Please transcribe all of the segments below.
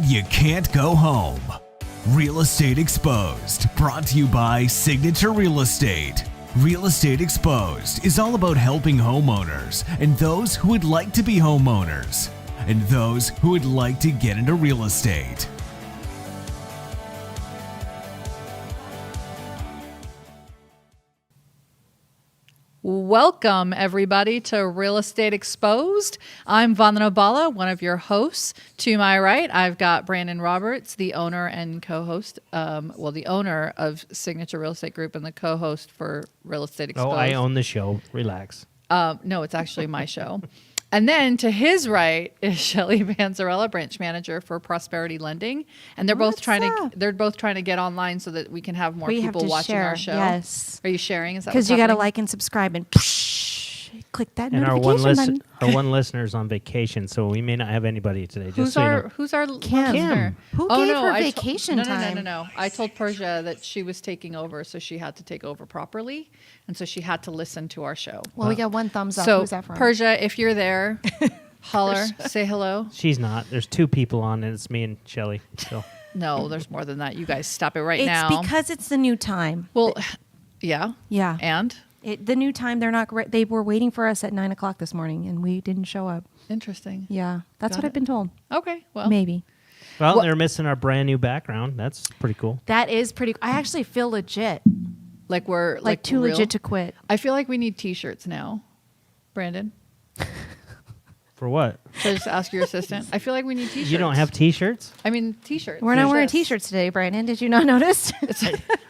You can't go home. Real Estate Exposed, brought to you by Signature Real Estate. Real Estate Exposed is all about helping homeowners and those who would like to be homeowners and those who would like to get into real estate. Welcome, everybody, to Real Estate Exposed. I'm Vandana Bala, one of your hosts. To my right, I've got Brandon Roberts, the owner and co-host, the owner of Signature Real Estate Group and the co-host for Real Estate Exposed. Oh, I own the show. Relax. No, it's actually my show. And then to his right is Shelly, Panzarella, branch manager for Prosperity Lending, and they're both trying to get online so that we can have more people watching our show. Yes, are you sharing? Is that because you got to like and subscribe and click that notification button. Our one listener's on vacation, so we may not have anybody today. Who's our Kim? Who gave her vacation time? No. I told Persia that she was taking over, so she had to take over properly, and so she had to listen to our show. Well, we got one thumbs up. So who's that from? Persia, if you're there, holler, say hello. She's not. There's two people on, and it's me and Shelly. So. No, there's more than that. You guys stop it now. It's because it's the new time. Well, yeah. And the new time, they're not great. They were waiting for us at 9:00 this morning, and we didn't show up. Interesting. Yeah, that's what I've been told. Okay, well, maybe. Well, they're missing our brand new background. That's pretty cool. That is pretty. I actually feel legit. Like we're like too real. Legit to quit. I feel like we need T-shirts now, Brandon. For what? So just ask your assistant. I feel like we need T-shirts. You don't have T-shirts? I mean, T-shirts. We're not wearing T-shirts today, Brandon. Did you not notice?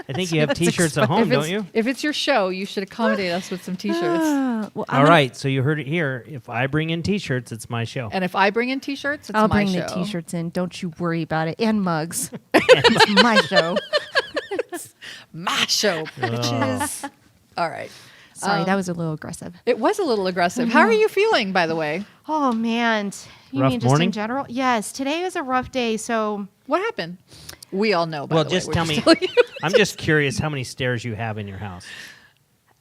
I think you have T-shirts at home, don't you? If it's your show, you should accommodate us with some T-shirts. All right, so you heard it here. If I bring in T-shirts, it's my show. And if I bring in T-shirts, it's I'll my show. bring the T-shirts in. Don't you worry about it. And mugs. It's my show. It's my show, bitches. All right. Sorry, that was a little aggressive. It was a little aggressive. How are you feeling, by the way? Oh, man. You rough mean just morning? in general? Yes. Today was a rough day, so... What happened? We all know, by well, the way. just tell me. I'm just curious how many stairs you have in your house.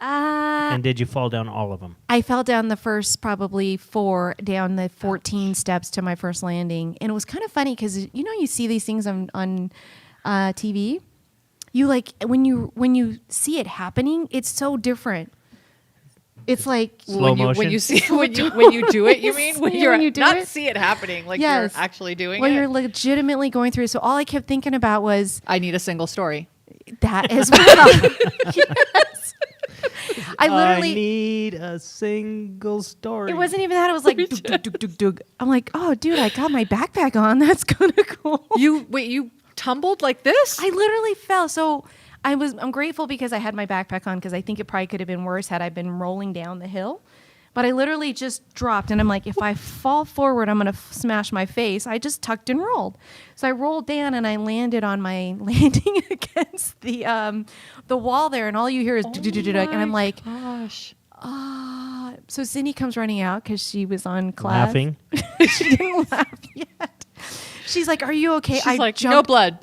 And did you fall down all of them? I fell down the first probably 4, down the 14 steps to my first landing. And it was kind of funny because, you see these things on TV. You when you see it happening, it's so different. It's like slow motion. When you do it, you mean when you do not see it happening, like you're actually doing it. When you're legitimately going through. So all I kept thinking about was I need a single story. That as well. Yes. I need a single story. It wasn't even that. It was like dug, dug, dug, dug. I'm like, oh, dude, I got my backpack on. That's kind of cool. You tumbled like this? I literally fell. So I'm grateful because I had my backpack on because I think it probably could have been worse had I been rolling down the hill. But I literally just dropped, and I'm like, if I fall forward, I'm going to smash my face. I just tucked and rolled. So I rolled down, and I landed on my landing against the wall there, and all you hear is and I'm like, gosh. So Cindy comes running out because she was on class. Laughing. She didn't laugh yet. She's like, "Are you okay?" She's like, "No blood."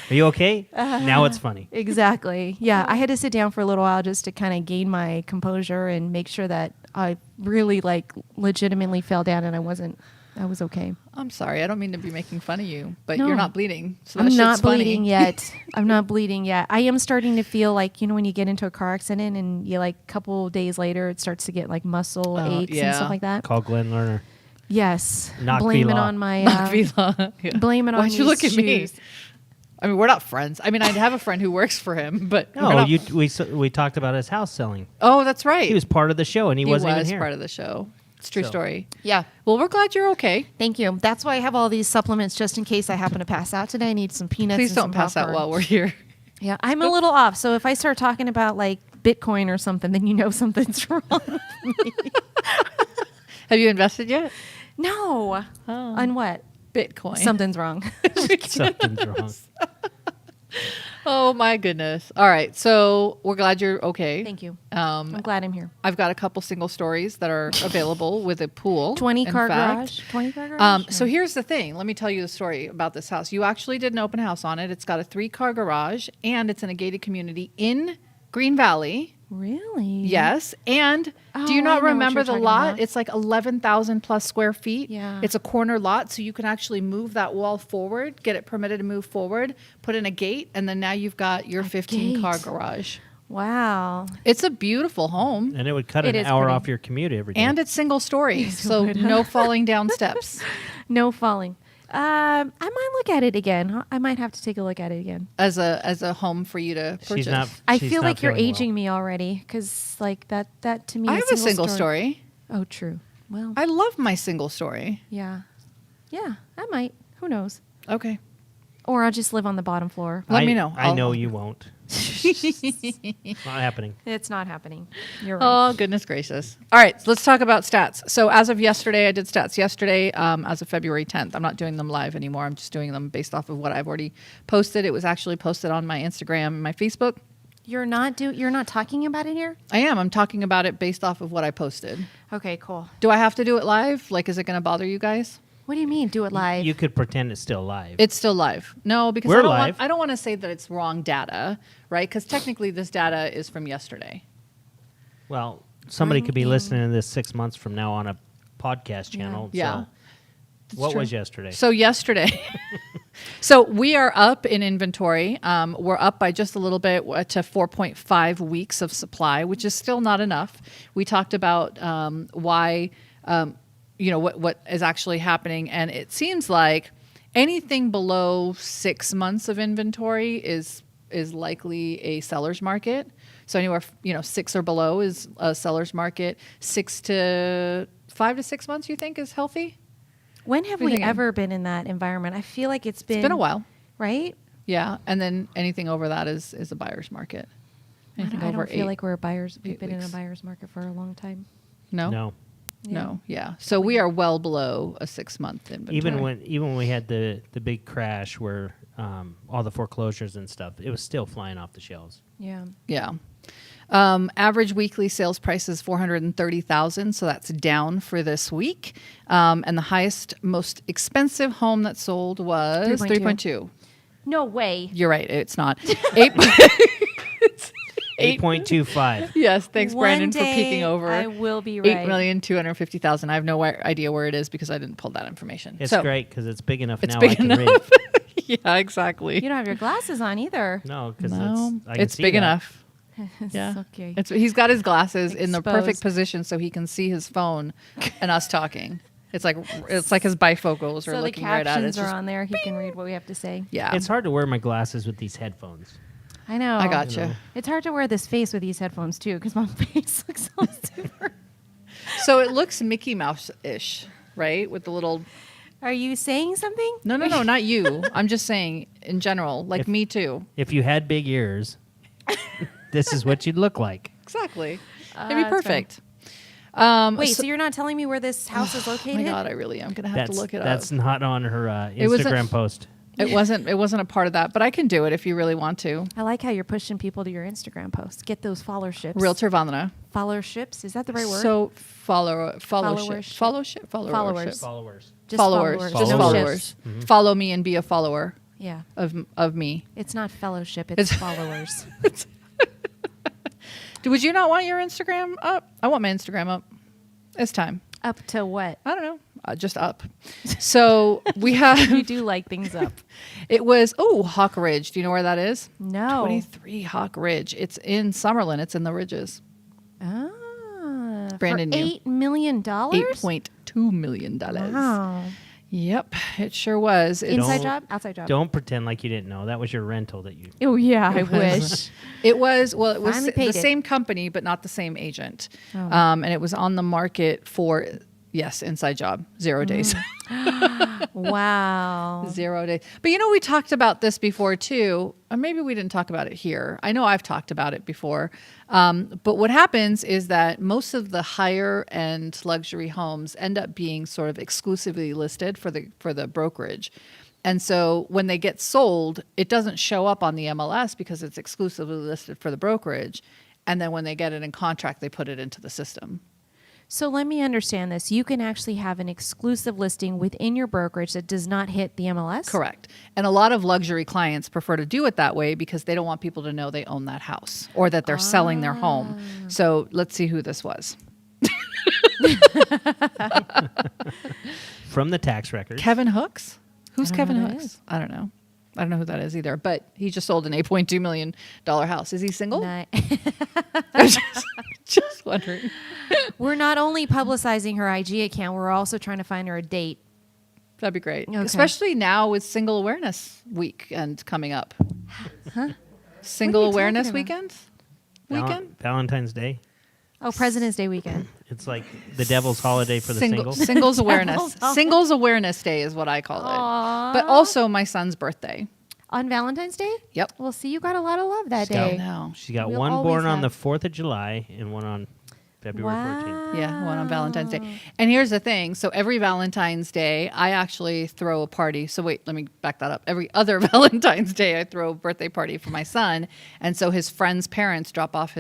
Are you okay? Now it's funny. Exactly. Yeah, I had to sit down for a little while just to kind of gain my composure and make sure that I really legitimately fell down and I was okay. I'm sorry. I don't mean to be making fun of you, but No. you're not bleeding. So I'm not bleeding funny. yet. I'm not bleeding yet. I am starting to feel like, when you get into a car accident and you a couple days later, it starts to get like muscle aches and stuff like that. Call Glenn Lerner. Yes. Knock Blame it V-Law. on my... Yeah. Blame it on Why'd you look at shoes. me? I mean, we're not friends. I mean, I'd have a friend who works for him, but No, we talked about his house selling. Oh, that's right. He was part of the show, and he wasn't even here. part of the show. It's a true story. Yeah. Well, we're glad you're okay. Thank you. That's why I have all these supplements just in case I happen to pass out today. I need some peanuts. Please and don't some pass out popcorn. while we're here. Yeah, I'm a little off. So if I start talking about Bitcoin or something, then you know something's wrong with me. Have you invested yet? No. Oh. On what? Bitcoin. Something's wrong. Something's wrong. Oh my goodness. All right. So we're glad you're okay. Thank you. I'm glad I'm here. I've got a couple single stories that are available with a pool. 20 car garage. 20 car garage. So here's the thing. Let me tell you the story about this house. You actually did an open house on it. It's got a 3-car garage and it's in a gated community in Green Valley. Really? Yes. And do you Oh, I not know what remember you're the talking lot? about. It's like 11,000 plus square feet. Yeah. It's a corner lot, so you can actually move that wall forward, get it permitted to move forward, put in a gate, and then now you've got your 15-car gate. garage. Wow. It's a beautiful home. And it would cut It an is hour pretty. off your commute every day. And it's single story, so no falling down steps. No falling. I might look at it again. I might have to take a look at it again. As a home for you to purchase. she's not. I she's feel not like you're feeling aging me already because like that to me. I have a single story. Oh, true. Well, I love my single story. yeah. I might. Who knows? Okay. Or I'll just live on the bottom floor. Let me know. I know you won't. Not happening. It's not happening. You're right. Oh, goodness gracious. All right, let's talk about stats. So as of yesterday, I did stats yesterday as of February 10th. I'm not doing them live anymore. I'm just doing them based off of what I've already posted. It was actually posted on my Instagram and my Facebook. You're not talking about it here? I am. I'm talking about it based off of what I posted. Okay, cool. Do I have to do it live? Like, is it going to bother you guys? What do you mean? Do it live? You could pretend it's still live. It's still live. No, because We're I don't live. I don't want to say that it's wrong data, right? Because technically this data is from yesterday. Well, somebody could be Bring in- listening to this 6 months from now on a podcast channel. Yeah. So what true. was yesterday? So yesterday, so we are up in inventory. We're up by just a little bit to 4.5 weeks of supply, which is still not enough. We talked about why, what is actually happening, and it seems like anything below 6 months of inventory is likely a seller's market. So anywhere 6 or below is a seller's market. 5 to 6 months, you think, is healthy? When have What are you we thinking? ever been in that environment? I feel like it's been It's been a while. right? Yeah, and then anything over that is a buyer's market. Anything I over don't feel 8 like we're buyers. We've 8 been in a weeks. buyer's market for a long time. No, No. no, yeah. So we are well below a 6 month inventory. Even when we had the big crash where all the foreclosures and stuff, it was still flying off the shelves. Yeah. yeah. Average weekly sales price is $430,000, so that's down for this week. And the highest, most expensive home that sold was 3.2. No way. You're right, it's not 8. 8.25. Yes, thanks, One Brandon, for day peeking over. I will be right. 8,250,000. I have no idea where it is because I didn't pull that information. It's So, great because it's big enough It's now big I can enough. read. Yeah, exactly. You don't have your glasses on either. No, because No, I can it's see big that. enough. Yeah, Okay. he's got his glasses in the perfect Exposed. position so he can see his phone and us talking. It's like his bifocals are So the looking right at it. It's captions are just- on there. He can read what we have to say. Yeah, It's hard to wear my glasses with these headphones. I know. I got you. It's hard to wear this face with these headphones too, because my face looks so super. So it looks Mickey Mouse ish, right? With the little. Are you saying something? No, not you. I'm just saying in general, like me too. If you had big ears, this is what you'd look like. Exactly. It'd be that's perfect. Wait, so you're not telling me where this house is Oh located? my God, I really am gonna have to look it up. That's not on her It wasn't- Instagram post. It wasn't a part of that, but I can do it if you really want to. I like how you're pushing people to your Instagram posts. Get those followerships. Realtor Vandana. Followerships? Is that the right word? So Followership. followers. Followers. Just Followers. Just No followers. ships. Follow me and be a follower Yeah. of me. It's not fellowship. It's It's- followers. Would you not want your Instagram up? I want my Instagram up. It's time. Up to what? I don't know. Just up. So we have. You do like things up. It was Hawk Ridge. Do you know where that is? No. 23 Hawk Ridge. It's in Summerlin. It's in the Ridges. Ah. Brandon for knew. $8 million? $8.2 million. Wow. Yep, it sure was. It's- Inside Don't- job? Outside job? Don't pretend like you didn't know. That was your rental that you. Oh, yeah. I It was- wish. It was Finally the paid it. same company, but not the same agent. Oh. And it was on the market for, inside job, 0 days. Wow. 0 days. But we talked about this before too. Or maybe we didn't talk about it here. I know I've talked about it before. But what happens is that most of the higher end luxury homes end up being sort of exclusively listed for the brokerage. And so when they get sold, it doesn't show up on the MLS because it's exclusively listed for the brokerage. And then when they get it in contract, they put it into the system. So let me understand this. You can actually have an exclusive listing within your brokerage that does not hit the MLS? Correct. And a lot of luxury clients prefer to do it that way because they don't want people to know they own that house or that they're selling their home. So let's see who this was. From the tax records. Kevin Hooks? Who's I don't Kevin know who that Hooks? is. I don't know. I don't know who that is either, but he just sold an $8.2 million house. Is he single? Just wondering. We're not only publicizing her IG account, we're also trying to find her a date. That'd be great. Okay. Especially now with Single Awareness Weekend coming up. Single What are you Awareness talking about? Weekend? Valentine's Day. Oh, President's Day weekend. It's like the devil's holiday for the singles. Singles Awareness. Devil's Singles Awareness Day is what I call it. But also my son's birthday. On Valentine's Day? Yep. Well, see, you got a lot of love that She's got- day. No. She got We'll one always born on the have- 4th of July and one on February 14th. Yeah, one on Valentine's Day. And here's the thing. So every Valentine's Day, I actually throw a party. So wait, let me back that up. Every other Valentine's Day, I throw a birthday party for my son. And so his friends' parents drop off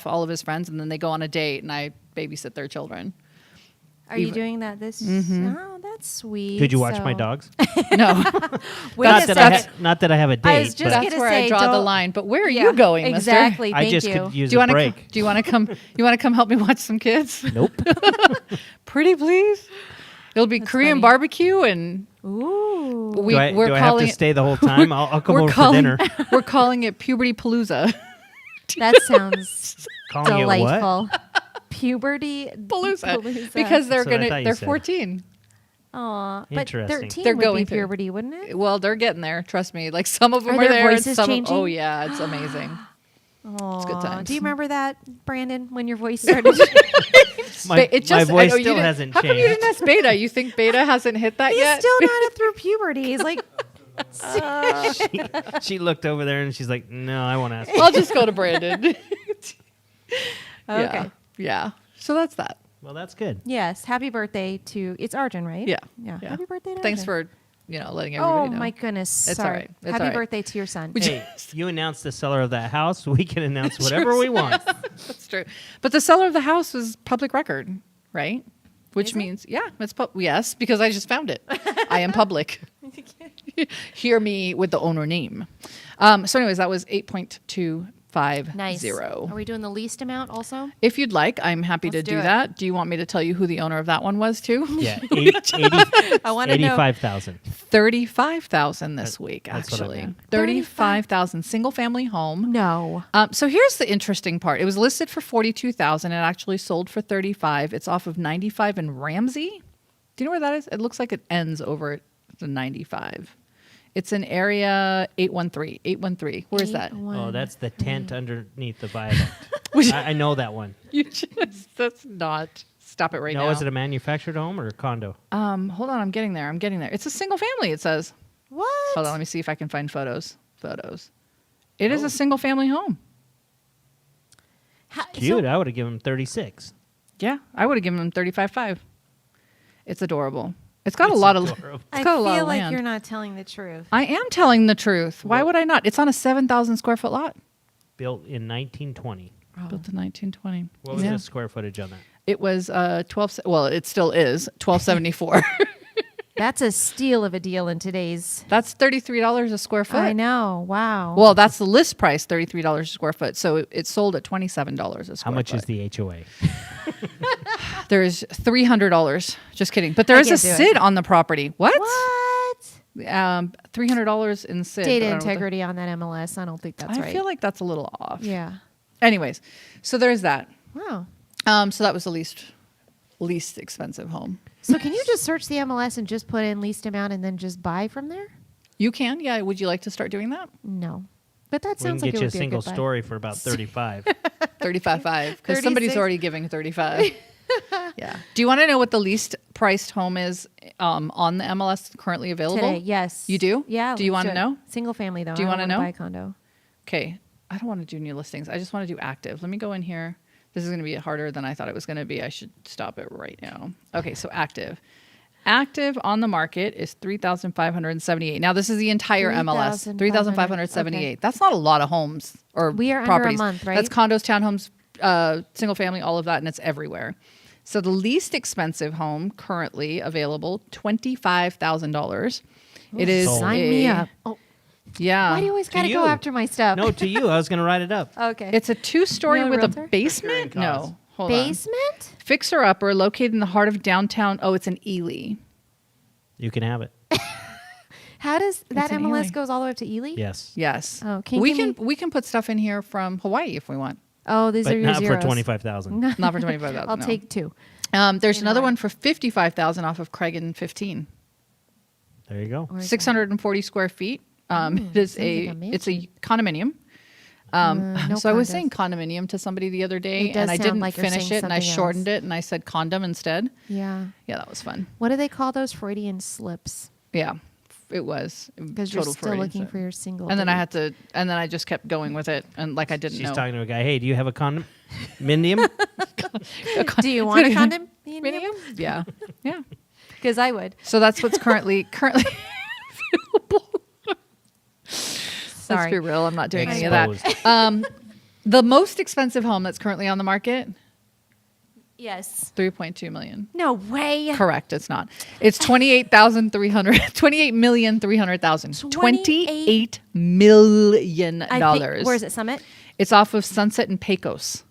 all of his friends, and then they go on a date, and I babysit their children. Are you doing that this? Oh, that's sweet. Did you watch So- my dogs? No, Wait not, a that second. not that I have a date. I was just but gonna that's where say, I draw the don't- line. But where are Yeah, you going, mister? exactly. I Thank just you. could use Do you a want to? break. Do you want to come? You want to come help me watch some kids? Nope. Pretty please. It'll be Korean funny. barbecue, and Ooh. do I we're have to calling stay the whole time? I'll come we're over calling, for dinner. We're calling it Puberty Palooza. That sounds Calling it what? delightful. Puberty Palooza. Because That's what I thought you they're said. 14. Aw, but Interesting. 13 They're would going be through. puberty, wouldn't it? Well, they're getting there. Trust me. Like some of them Are are their there. And voices some changing? Oh yeah, it's amazing. Aw. good times. Do you remember that, Brandon, when your voice started? My, It my I voice know you still didn't- hasn't How come you changed. didn't ask Beta? You think Beta hasn't hit that He's yet? still not through puberty. He's like, She looked over there and she's like, "No, I won't ask." I'll just go to Brandon. okay. Yeah. So that's that. Well, that's good. Yes. Happy birthday to, it's Arjun, right? Yeah. Yeah. Yeah. Happy birthday to Thanks Arjun. for letting everybody Oh know. my goodness. It's all Sorry. right. It's Happy all right. birthday to your son. Hey, you announced the seller of that house. We can announce whatever we want. That's true. But the seller of the house was public record, right? Which means, yeah, it's yes, because I just found it. I am public. Hear me with the owner name. So, anyways, that was 8.250. Nice. Are we doing the least amount also? If you'd like, I'm happy Let's to do do it. that. Do you want me to tell you who the owner of that one was too? Yeah, I want to know. 85,000. 35,000 this week, that's what I actually. meant. 35,000 single family home. No. So here's the interesting part. It was listed for 42,000. It actually sold for 35. It's off of 95 in Ramsey. Do you know where that is? It looks like it ends over at the 95. It's in area 813. 813. Where is that? Oh, that's the tent underneath the viaduct. I know that one. You just, that's not. Stop it right now. No, is it a manufactured home or a condo? Hold on. I'm getting there. It's a single family, it says. What? Hold on. Let me see if I can find photos. It is a single family home. Cute. I would have given him 36. Yeah. I would have given them 35.5. It's adorable. It's got a lot of. adorable. It's I got a lot feel of like land. you're not telling the truth. I am telling the truth. Why would I not? It's on a 7,000 square foot lot. Built in 1920. Built in 1920. What was Yeah. the square footage on that? It was 12. Well, it still is 1274. That's a steal of a deal in today's. That's $33 a square foot. I know. Wow. Well, that's the list price, $33 a square foot. So it sold at $27 a square How much foot. is the HOA? There's $300. Just kidding. But there is a can't do it. SID on the property. What? What? $300 in SID. Data but I don't think- integrity on that MLS. I don't think that's right. I feel like that's a little off. Yeah. Anyways, so there's that. Wow. So that was the least expensive home. So can you just search the MLS and just put in least amount and then just buy from there? You can, yeah. Would you like to start doing that? No. But that We can sounds like get it you a would be single good buy. story for about 35. 35.5 because somebody's 36. already giving 35. Yeah. Do you want to know what the least priced home is on the MLS currently available? Today, yes. You do? Yeah. Do you let's want to know? Single family though. Do you want to know? Buy a condo. Okay. I don't want to do new listings. I just want to do active. Let me go in here. This is going to be harder than I thought it was going to be. I should stop it right now. Okay, so active. Active on the market is 3,578. Now this is the entire MLS. 3,578. Okay. That's not a lot of homes or We are under a properties. month, right? That's condos, townhomes, single family, all of that, and it's everywhere. So the least expensive home currently available, $25,000. It is Sign me up. Oh, Yeah. why do you always got to you. go after my stuff? No, to you. I was going to write it up. Okay. It's a 2-story You know a with realtor? a basement. Carrying costs. No, hold on. basement? Fixer-upper located in the heart of downtown. Oh, it's in Ely. You can have it. How does that in MLS Ely. goes all the way up to Ely? Yes. Yes. Oh, can you we give can we can put stuff in here from Hawaii if we want. Oh, these But are your not zeros. for 25,000. Not for 25,000. I'll no. take 2. There's in another Hawaii. one for 55,000 off of Craig and 15. There you go. Where is that? 640 square feet. It is sounds like a it's a condominium. No So I was condos. saying condominium to somebody the other day, It does and I sound didn't like you're finish saying it, and I something shortened else. it, and I said condom instead. Yeah. Yeah, that was fun. What do they call those Freudian slips? Yeah, it was Because you're total still Freudian looking slip. for your single. And then I date. had to, and then I just kept going with it, and like I didn't She's know. talking to a guy. Hey, do you have a condom? Mindium? Do you want a condom? Medium? Yeah, yeah. Because I would. So that's what's currently available. Let's Sorry. be real. I'm not doing any of that. Exposed. The most expensive home that's currently on the market, Yes. 3.2 million. No way. Correct. It's not. It's 28,300. 28,300,000. 28 million dollars. Where is it? Summit. It's off of Sunset and Pecos.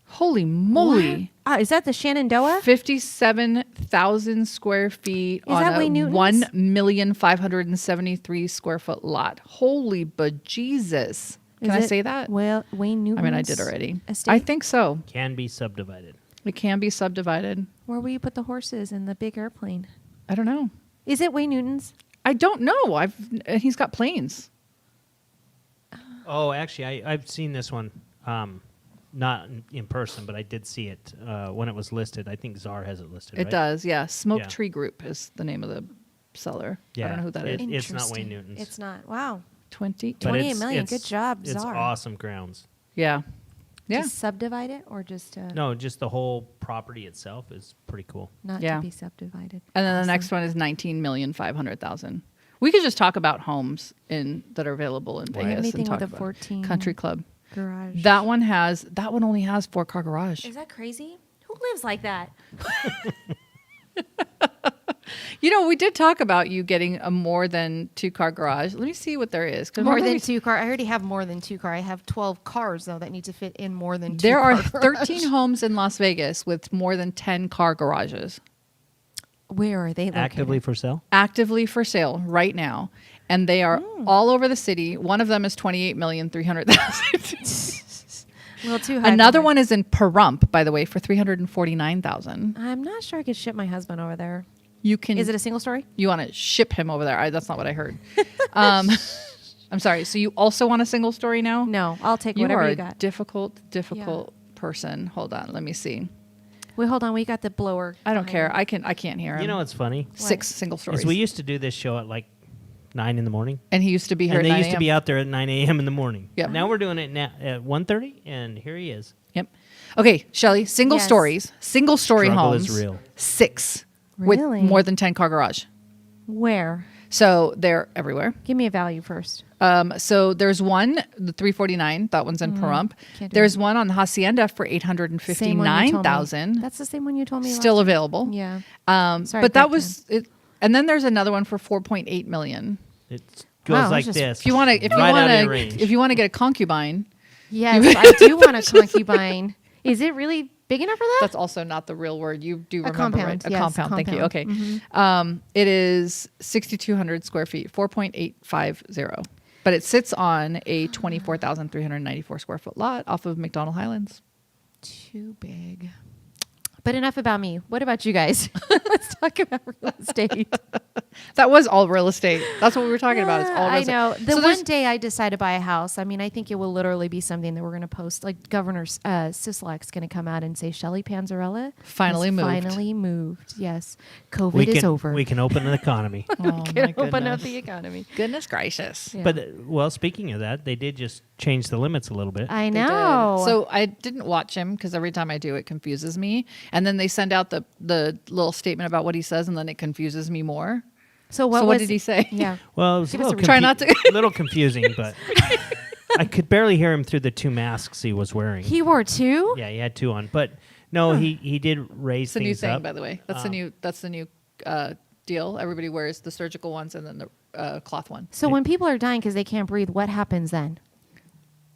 Holy moly! Is that the Shenandoah? 57,000 square feet Is on that a Wayne Newton's? 1,573 square foot lot. Holy bejesus! Can I Is it say that? Well, Wayne Newton. I mean, I did already. Estate? I think so. Can be subdivided. It can be subdivided. Where will you put the horses in the big airplane? I don't know. Is it Wayne Newton's? I don't know. He's got planes. Oh, actually, I've seen this one. Not in person, but I did see it when it was listed. I think Czar has it listed. It right? does. Yeah. Smoke Yeah. Tree Group is the name of the seller. I Yeah, don't know who that is. It's not Wayne Interesting. Newton's. It's not. Wow. 20. But 28 it's- million. it's- Good job, It's Czar. awesome grounds. Yeah. Yeah. Just subdivide it or just No, just the whole property itself is pretty cool. not Yeah. to be subdivided? And then Awesome. the next one is 19,500,000. We could just talk about homes that are available in Vegas anything and talk with a about 14 Country Club. garage. That one only has 4-car garage. Is that crazy? Who lives like that? You know, we did talk about you getting a more than 2-car garage. Let me see what there is. 'Cause More let than me- 2 car. I already have more than 2 car. I have 12 cars though that need to fit in more than 2. There are car 13 homes in Las Vegas with more than 10-car garages Where are they located? Actively for sale? actively for sale right now, and they are all over the city. One of them is 28,300,000. A little too high. for Another me. one is in Pahrump, by the way, for 349,000. I'm not sure I could ship my husband over there. You can. Is it a single story? You want to ship him over there? That's not what I heard. I'm sorry. So you also want a single story now? No, I'll take You whatever are you a got. difficult person. Hold on. Let me see. Wait, hold on. We got the blower. I don't behind care. me. I can't hear him. You know what's funny? 6 single stories. Is we used to do this show at like 9 in the morning. And he used to be here And at they 9 used to a.m. be out there at 9 a.m. in the morning. Yep. Now we're doing it now at 1:30, and here he is. Yep. Okay, Shelly, single Yes. stories, single story Struggle homes. is real. 6 Really? with more than 10-car garage. Where? So they're everywhere. Give me a value first. So there's one, the 349. That one's in Pahrump. Can't do There's it. one on the Hacienda for Same one you told me. 859,000. That's the same one you told me. Still last available. week. Yeah. Sorry, But that back was it. And then there's another one for 4.8 million. It goes Wow, like that's just- this. If you want to, Right out of your range. if you want to get a concubine, Yes, I do want a concubine. Is it really big enough for that? that's also not the real word. You do remember, compound, right? A yes, compound. Thank you. compound. Okay. It is 6,200 square feet, 4.850. But it sits on a 24,394 square foot lot off of McDonald Highlands. Too big. But enough about me. What about you guys? Let's talk about real estate. That was all real estate. That's what we were talking about. It's all real I estate. know. The So there's- one day I decide to buy a house, I mean, I think it will literally be something that we're going to post. Like Governor Sisolak's going to come out and say, Shelly Panzarella Finally has moved. Finally moved. Yes. COVID we is can, over. We can open an economy. Oh, my Can open up goodness. the economy. Goodness gracious. Yeah. But, well, speaking of that, they did just change the limits a little bit. I They did. know. So I didn't watch him because every time I do, it confuses me. And then they send out the little statement about what he says, and then it confuses me more. So what so what was- did he say? Yeah. Well, it was a Give us little, a- Try not to- little confusing, but I could barely hear him through the 2 masks he was wearing. He wore 2? Yeah, he had 2 on. But no, he did raise It's a new things thing, up. by the way. That's the new deal. Everybody wears the surgical ones and then the cloth one. So when people are dying because they can't breathe, what happens then?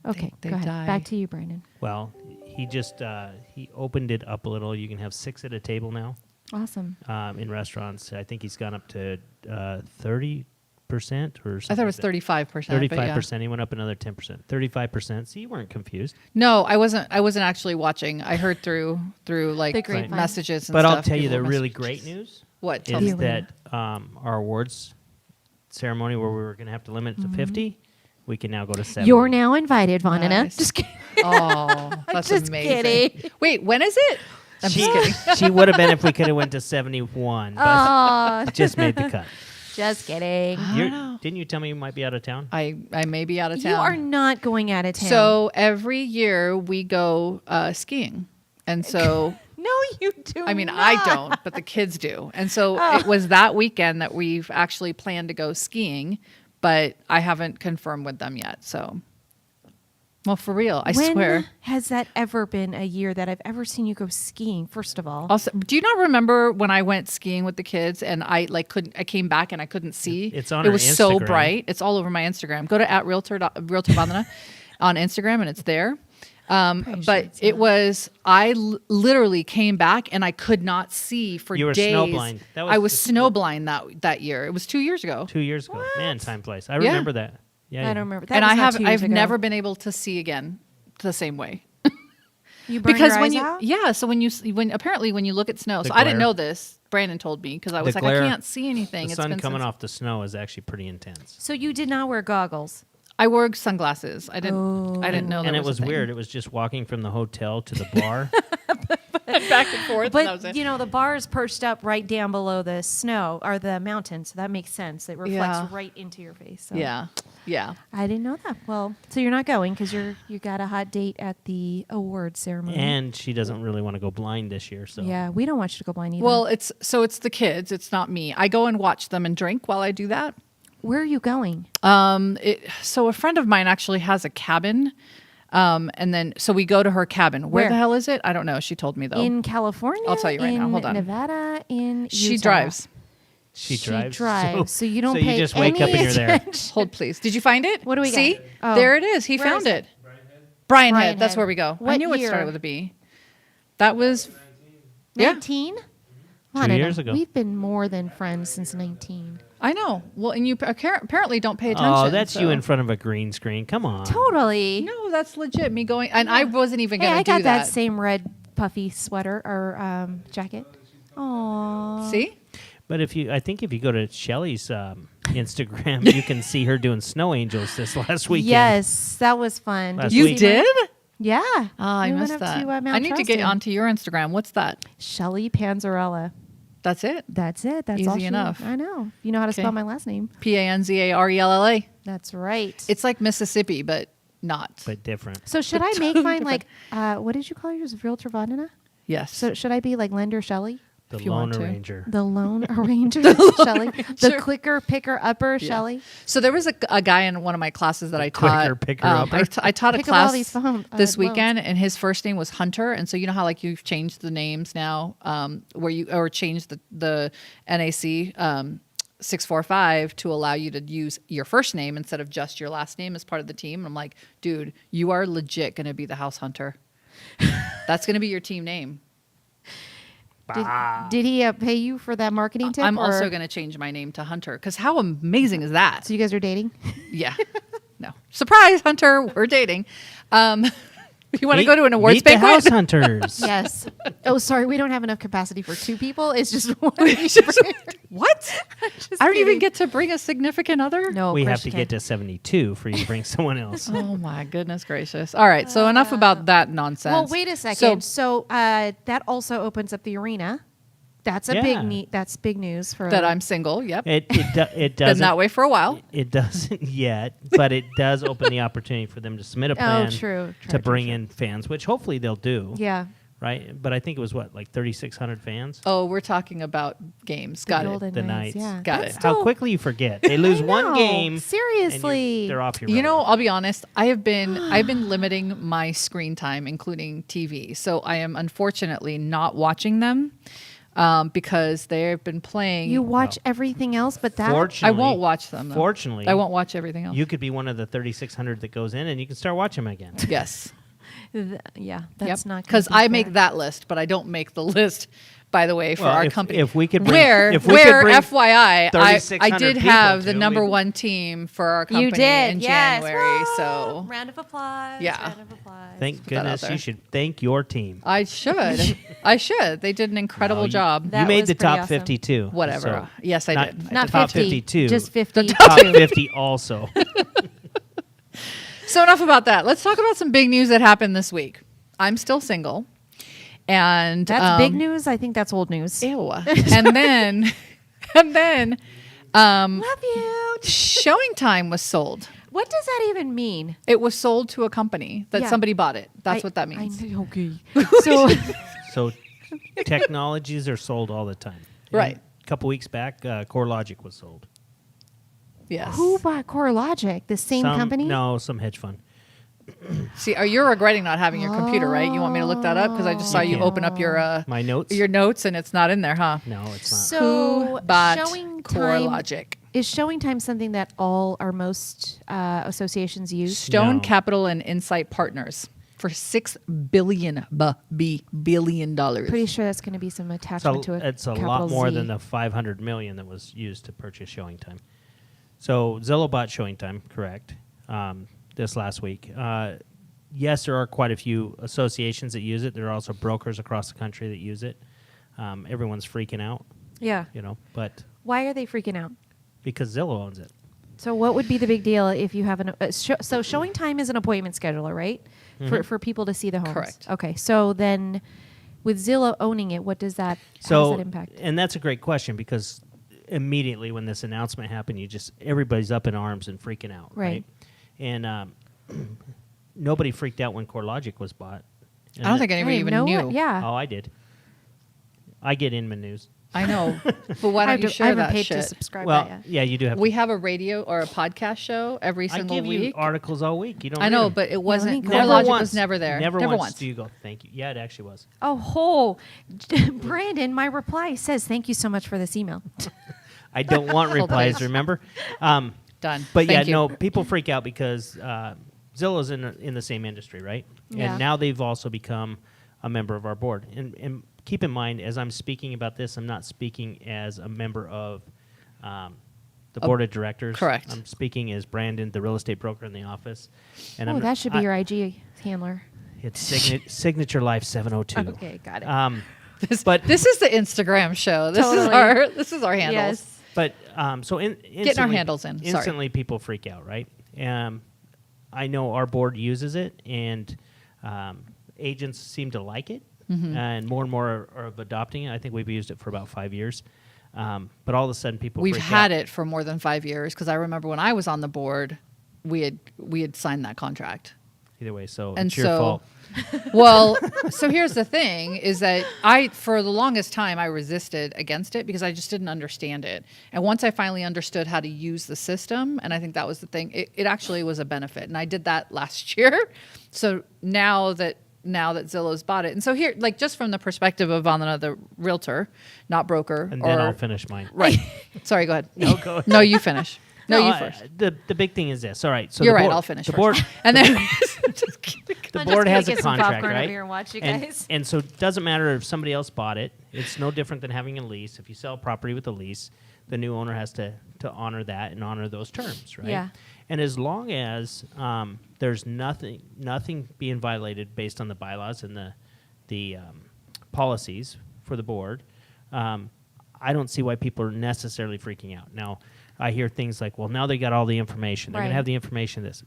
Okay, They go ahead. die. Back to you, Brandon. Well, he just he opened it up a little. You can have 6 at a table now Awesome. in restaurants. I think he's gone up to 30% or something. I thought it was 35%. 35%. He went up another 10%. 35%. So you weren't confused. No, I wasn't actually watching. I heard through like The grapevine. messages and But stuff. I'll tell you the people really messages. great news What? Tell is me. that our awards ceremony where we were going to have to limit it to 50, we can now go to 70. You're now invited, Vanina. Nice. Just kidding. Oh, that's Just amazing. kidding. Wait, when is it? I'm just kidding. She would have been if we could have went to 71, but Aw, just made the cut. just kidding. Didn't you tell me you might be out of town? I may be out of town. You are not going out of town. So every year we go skiing, and so no, you do. I mean not. I don't, but the kids do. And so it was that weekend that we've actually planned to go skiing, but I haven't confirmed with them yet. So, well, for real, I When swear. has that ever been a year that I've ever seen you go skiing? First of all, Also, do you not remember when I went skiing with the kids and I came back and I couldn't see? It's on It our was so Instagram. bright. It's all over my Instagram. Go to @realtor Vandana on Instagram and it's there. But it was I literally came back and I could not see for You were days. snowblind. That was I was the- snowblind that year. It was 2 years ago. 2 years ago. Man, time flies. I Yeah. remember that. Yeah, I don't remember. That And was not 2 years I've ago. never been able to see again the same way. You burn Because your when eyes you out? so when apparently when you look at snow, The so I didn't glare. know this. Brandon told me because I was The like glare, I can't see anything. The It's sun been coming since- off the snow is actually pretty intense. So you did not wear goggles. I wore sunglasses. I didn't know that And it was was a thing. weird. It was just walking from the hotel to the bar. back and forth. and that was But it. you know the bar is perched up right down below the snow or the mountain, so that makes sense. It reflects Yeah. right into your face. So. Yeah. I didn't know that. Well, so you're not going because you got a hot date at the award ceremony. And she doesn't really want to go blind this year. So Yeah, we don't want you to go blind either. Well, it's the kids. It's not me. I go and watch them and drink while I do that. where are you going? So a friend of mine actually has a cabin. And then, so we go to her cabin. Where Where? the hell is it? I don't know. She told me though. In California? I'll tell you right now. in Hold on. Nevada, in She Utah. drives. she She drives. drives, so you don't so pay you just wake up any and you're there. attention. Hold please. Did you find it? What do we got? See? Oh. There it is. He Where found is it. Brian Brian Head. That's Head. where we go. I What knew it year? started with a B. That was yeah. 19? 2 years ago. We've been more than friends since 19. I know. Well, and you apparently don't pay attention. Oh, that's so- you in front of a green screen. Come on. Totally. No, that's legit. Me going, and I wasn't even Hey, going I to got do that same red puffy sweater or jacket. Aww. See? But I think if you go to Shelly's Instagram, you can see her doing snow angels this last weekend. Yes, that was fun. Last Did You week. see did? mine? Yeah. Oh, I We went missed up that. To, Mount I need to get Charleston. onto your Instagram. What's that? Shelly Panzarella. That's it. That's it. That's Easy all she enough. I know. You know how to Okay. spell my last name. Panzarella. That's right. It's like Mississippi, but not. But different. So should I make mine like, what did you call yours? Realtor Vandana? Yes. So should I be like Lender Shelly? The If you want Lone to. Ranger. The Lone Arranger Shelly? The clicker, picker, upper Shelly? So there was a guy in one of my classes that I quicker taught. picker upper. I taught a Pick up all class these this loans. weekend, and his first name was Hunter. And so you know how like you've changed the names now, where you or changed the NAC 645 to allow you to use your first name instead of just your last name as part of the team. And I'm like, dude, you are legit going to be the house hunter. That's going to be your team name. Did he pay you for that marketing tip? I'm or- also going to change my name to Hunter because how amazing is that? So you guys are dating? Yeah. No. Surprise, Hunter. We're dating. You want to go to an awards meet the banquet? house hunters. Yes. Oh, sorry. We don't have enough capacity for 2 people. It's just one. What? I don't even get to bring a significant other? No, We have Chris, to you get to 72 for you to bring someone else. Oh, my goodness gracious. All right. So enough about that nonsense. Well, wait a second. So that also opens up the arena. That's a Yeah. that's big news for that I'm single. Yep. It Been doesn't. that way for a while. It doesn't yet, but it does open the opportunity for them to submit a plan true, to bring in fans, which hopefully they'll do. Yeah. right? But I think it was like 3,600 fans. Oh, we're talking about games. Got it. Golden The Knights, Knights. yeah. Got That's it. How still- quickly you forget. They lose I one know. game. and Seriously. they're off your You know, radar. I'll be honest. I've been limiting my screen time, including TV. So I am unfortunately not watching them because they've been playing. You watch everything else, but that. I Fortunately, won't watch them. Though. Fortunately, I won't watch everything else. you could be one of the 3,600 that goes in, and you can start watching them again. Yes. Yeah, that's not because gonna be I make fair. that list, but I don't make the list. By the way, for Well, our if- company, if we could bring- where if we could bring FYI, I 3,600 did people have the to, number we'd- one team for our company You did, in yes. January. Woo! So round of applause. Yeah. Round of applause. Thank put that out goodness there. you should thank your team. I should. I should. They did an incredible No, job. That you made was the pretty top awesome. 52. Whatever. so Yes, I not- did. Not top 50, 52. just 50. top 50 also. So enough about that. Let's talk about some big news that happened this week. I'm still single, and That's big news. I think that's old news. Ew. and then, Love you. Showing Time was sold. What does that even mean? It was sold to a company that Yeah. somebody bought it. That's what that means. Okay. So So technologies are sold all the time. Right. A couple weeks back, CoreLogic was sold. Yes. who bought CoreLogic? The same Some- company? No, some hedge fund. See, you're regretting not having your computer, right? You want me to look that up because I just saw you can't. open up your My notes? notes and it's not in there, huh? No, it's not. So Who bought Showing Time CoreLogic? is Showing Time something that all or most associations use? Stone No. Capital and Insight Partners for $6 billion. Pretty sure that's going to be some attachment to it. It's a lot more than the $500 million that was used to purchase Showing Time. So Zillow bought Showing Time, correct? This last week. Yes, there are quite a few associations that use it. There are also brokers across the country that use it. Everyone's freaking out, Yeah. but Why are they freaking out? because Zillow owns it. So what would be the big deal if you have so Showing Time is an appointment scheduler, right? For people to see the homes. Correct. Okay. So then with Zillow owning it, what does that how So, does that impact? and that's a great question because immediately when this announcement happened, everybody's up in arms and freaking out, right? And nobody freaked out when CoreLogic was bought. I don't think anybody even knew. Yeah. Oh, I did. I get Inman News. I know. But why don't you I share haven't that paid shit? to subscribe Well, that yet. yeah, you do have. We have a radio or a podcast show every I single give week. you articles all week. You don't. I know, read 'em. but it wasn't. Never CoreLogic once. was never there. Never, once. once do you go. Thank you. Yeah, it actually was. Brandon, my reply says thank you so much for this email. I don't want Hold replies. please. Remember. Done. But Thank you. no, people freak out because Zillow's in the same industry, right? Yeah. And now they've also become a member of our board. And keep in mind, as I'm speaking about this, I'm not speaking as a member of the board of directors. correct. I'm speaking as Brandon, the real estate broker in the office. And Oh, I'm, that should be your IG handler. It's Signature Life 702. Okay, got it. But This is the Instagram show. Totally. This is our handles. Yes. But so instantly, handles in. Sorry. Instantly, people freak out, right? I know our board uses it, and agents seem to like it, Mm-hmm. and more are adopting it. I think we've used it for about 5 years, but all of a sudden, people We've freak had out. it for more than 5 years because I remember when I was on the board, we had signed that contract. Either way, so And it's your so- fault. Well, so here's the thing is that for the longest time, I resisted against it because I just didn't understand it. And once I finally understood how to use the system, and I think that was the thing, it actually was a benefit. And I did that last year. So now that Zillow's bought it. And so here, like just from the perspective of another realtor, not broker. And then I'll finish mine. Right. Sorry, go ahead. No, go ahead. No, you finish. No, you first. The big thing is this. All right, so You're the right. board- I'll finish the first. board. And then just kidding. The I'm board just has gonna a get some contract, popcorn over right? here and watch you and, guys. and so it doesn't matter if somebody else bought it. It's no different than having a lease. If you sell a property with a lease, the new owner has to honor that and honor those terms, right? Yeah. And as long as there's nothing being violated based on the bylaws and the policies for the board, I don't see why people are necessarily freaking out. Now, I hear things like, well, now they got all the information. They're going Right. to have the information. This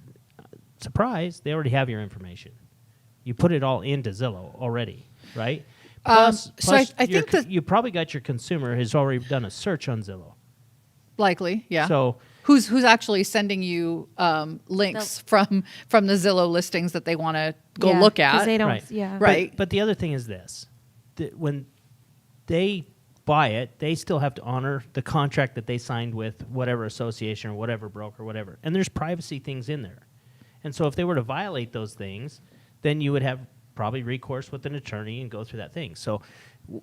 surprise, they already have your information. You put it all into Zillow already, right? Plus, so I your think that- you probably got your consumer has already done a search on Zillow. Likely, yeah. So who's actually sending you links from the Zillow listings that they want to go look at. 'Cause they don't. Right. Yeah. Right. But the other thing is this: when they buy it, they still have to honor the contract that they signed with whatever association or whatever broker, whatever. And there's privacy things in there. And so if they were to violate those things, then you would have probably recourse with an attorney and go through that thing. So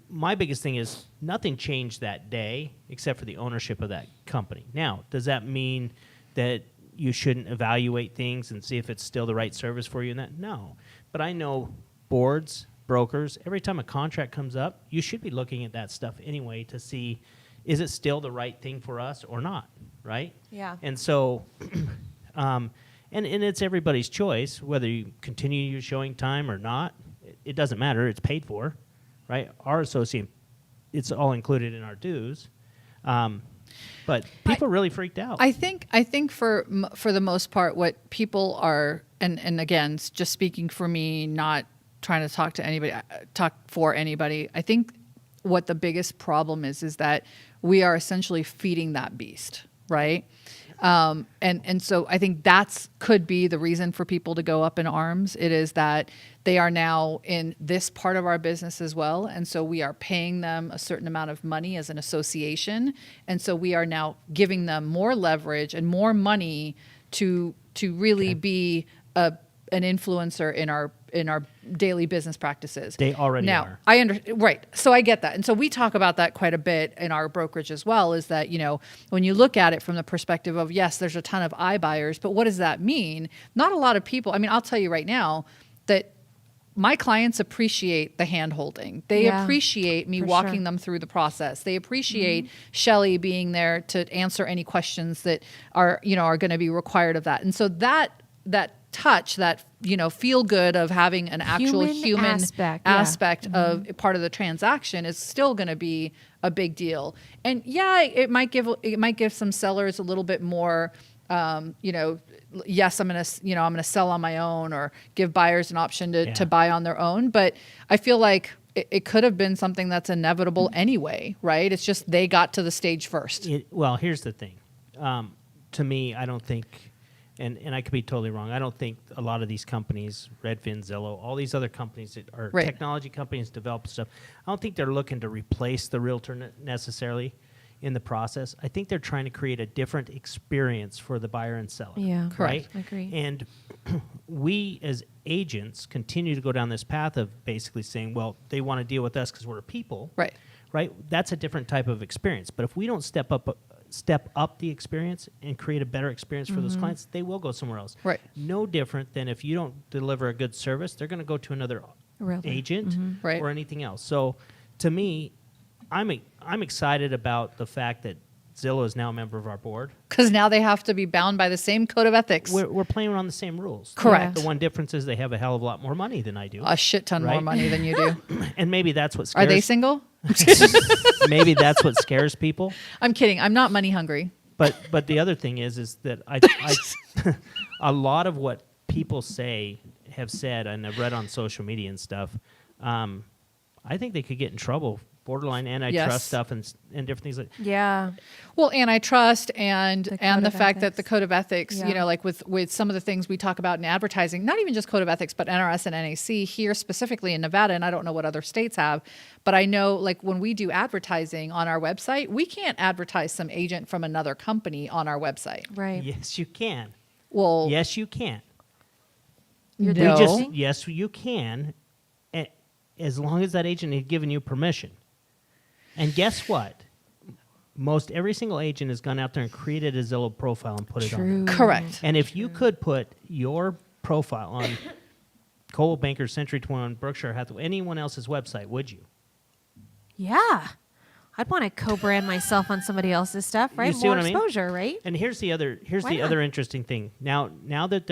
my biggest thing is nothing changed that day except for the ownership of that company. Now, does that mean that you shouldn't evaluate things and see if it's still the right service for you? And that? No. But I know boards, brokers, every time a contract comes up, you should be looking at that stuff anyway to see, is it still the right thing for us or not, right? Yeah. And so, and it's everybody's choice, whether you continue your showing time or not. It doesn't matter. It's paid for, right? Our associate, it's all included in our dues. But people really freaked out. I think for the most part, what people are, and again, just speaking for me, not trying to talk for anybody. I think what the biggest problem is that we are essentially feeding that beast, right? And so I think could be the reason for people to go up in arms. It is that they are now in this part of our business as well. And so we are paying them a certain amount of money as an association. And so we are now giving them more leverage and more money to really be an influencer in our daily business practices. They already are. Right. So I get that. And so we talk about that quite a bit in our brokerage as well, is that, when you look at it from the perspective of, yes, there's a ton of iBuyers, but what does that mean? Not a lot of people. I mean, I'll tell you right now that my clients appreciate the hand holding. They appreciate me walking them through the process. They appreciate Shelly being there to answer any questions that are going to be required of that. And so that touch, that feel good of having an actual human aspect of part of the transaction is still going to be a big deal. And it might give some sellers a little bit more yes, I'm going to sell on my own, or give buyers an option to buy on their own, but I feel like it could have been something that's inevitable anyway, right? It's just they got to the stage first. Well, here's the thing. To me, I don't think, and I could be totally wrong, I don't think a lot of these companies, Redfin, Zillow, all these other companies that are technology companies, develop stuff, I don't think they're looking to replace the realtor necessarily in the process. I think they're trying to create a different experience for the buyer and seller. Yeah, right? I agree. And we as agents continue to go down this path of basically saying, well, they want to deal with us because we're people. Right. Right? That's a different type of experience. But if we don't step up the experience and create a better experience for those clients, they will go somewhere else. Right. No different than if you don't deliver a good service, they're going to go to another agent Right. or anything else. So to me, I'm excited about the fact that Zillow is now a member of our board. Because now they have to be bound by the same code of ethics. We're playing around the same rules. Correct. The one difference is they have a hell of a lot more money than I do. A shit ton more money than you do. And maybe that's what scares. Are they single? Maybe that's what scares people. I'm kidding. I'm not money hungry. But the other thing is that I a lot of what people have said, and I've read on social media and stuff, I think they could get in trouble. Borderline antitrust stuff and different things like Well, antitrust and the fact that ethics. the code of ethics, like with some of the things we talk about in advertising, not even just code of ethics, but NRS and NAC here specifically in Nevada, and I don't know what other states have, but I know like when we do advertising on our website, we can't advertise some agent from another company on our website. Right. Yes, you can. Well, Yes, you can. no. Yes, you can, as long as that agent had given you permission. And guess what? Most every single agent has gone out there and created a Zillow profile and put it on there. Correct. And if you could put your profile on Coldwell Banker, Century 21, Berkshire Hathaway, anyone else's website, would you? Yeah. I'd want to co-brand myself on somebody else's stuff, right? You see More what I mean? exposure, right? And here's the other Why not? other interesting thing. Now that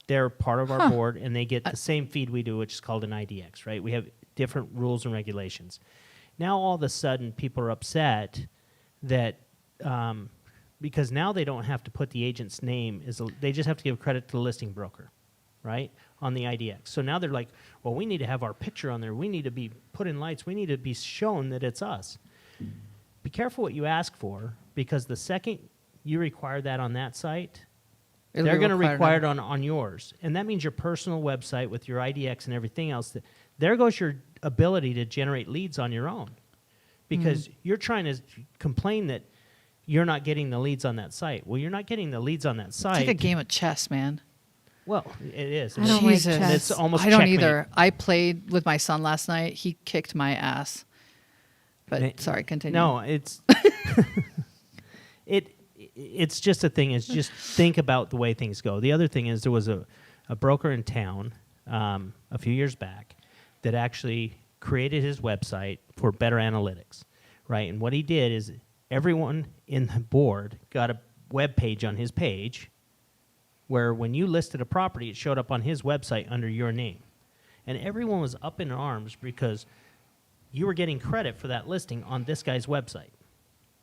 they're part of our board and they get the same feed we do, which is called an IDX, right? We have different rules and regulations. Now all of a sudden people are upset that because now they don't have to put the agent's name, they just have to give credit to the listing broker, right, on the IDX. So now they're like, well, we need to have our picture on there. We need to be put in lights. We need to be shown that it's us. Be careful what you ask for, because the second you require that on that site, It'll they're be going to require required it on yours. And that means your personal website with your IDX and everything else. There goes your ability to generate leads on your own. Because you're trying to complain that you're not getting the leads on that site. Well, you're not getting the leads on that site. It's like a game of chess, man. Well, it is. I don't like Jesus. chess. It's almost I don't checkmate. either. I played with my son last night. He kicked my ass. But sorry, continue. No, it's it's just a thing. Is just think about the way things go. The other thing is there was a broker in town a few years back that actually created his website for better analytics, right? And what he did is everyone in the board got a web page on his page where when you listed a property, it showed up on his website under your name. And everyone was up in arms because you were getting credit for that listing on this guy's website.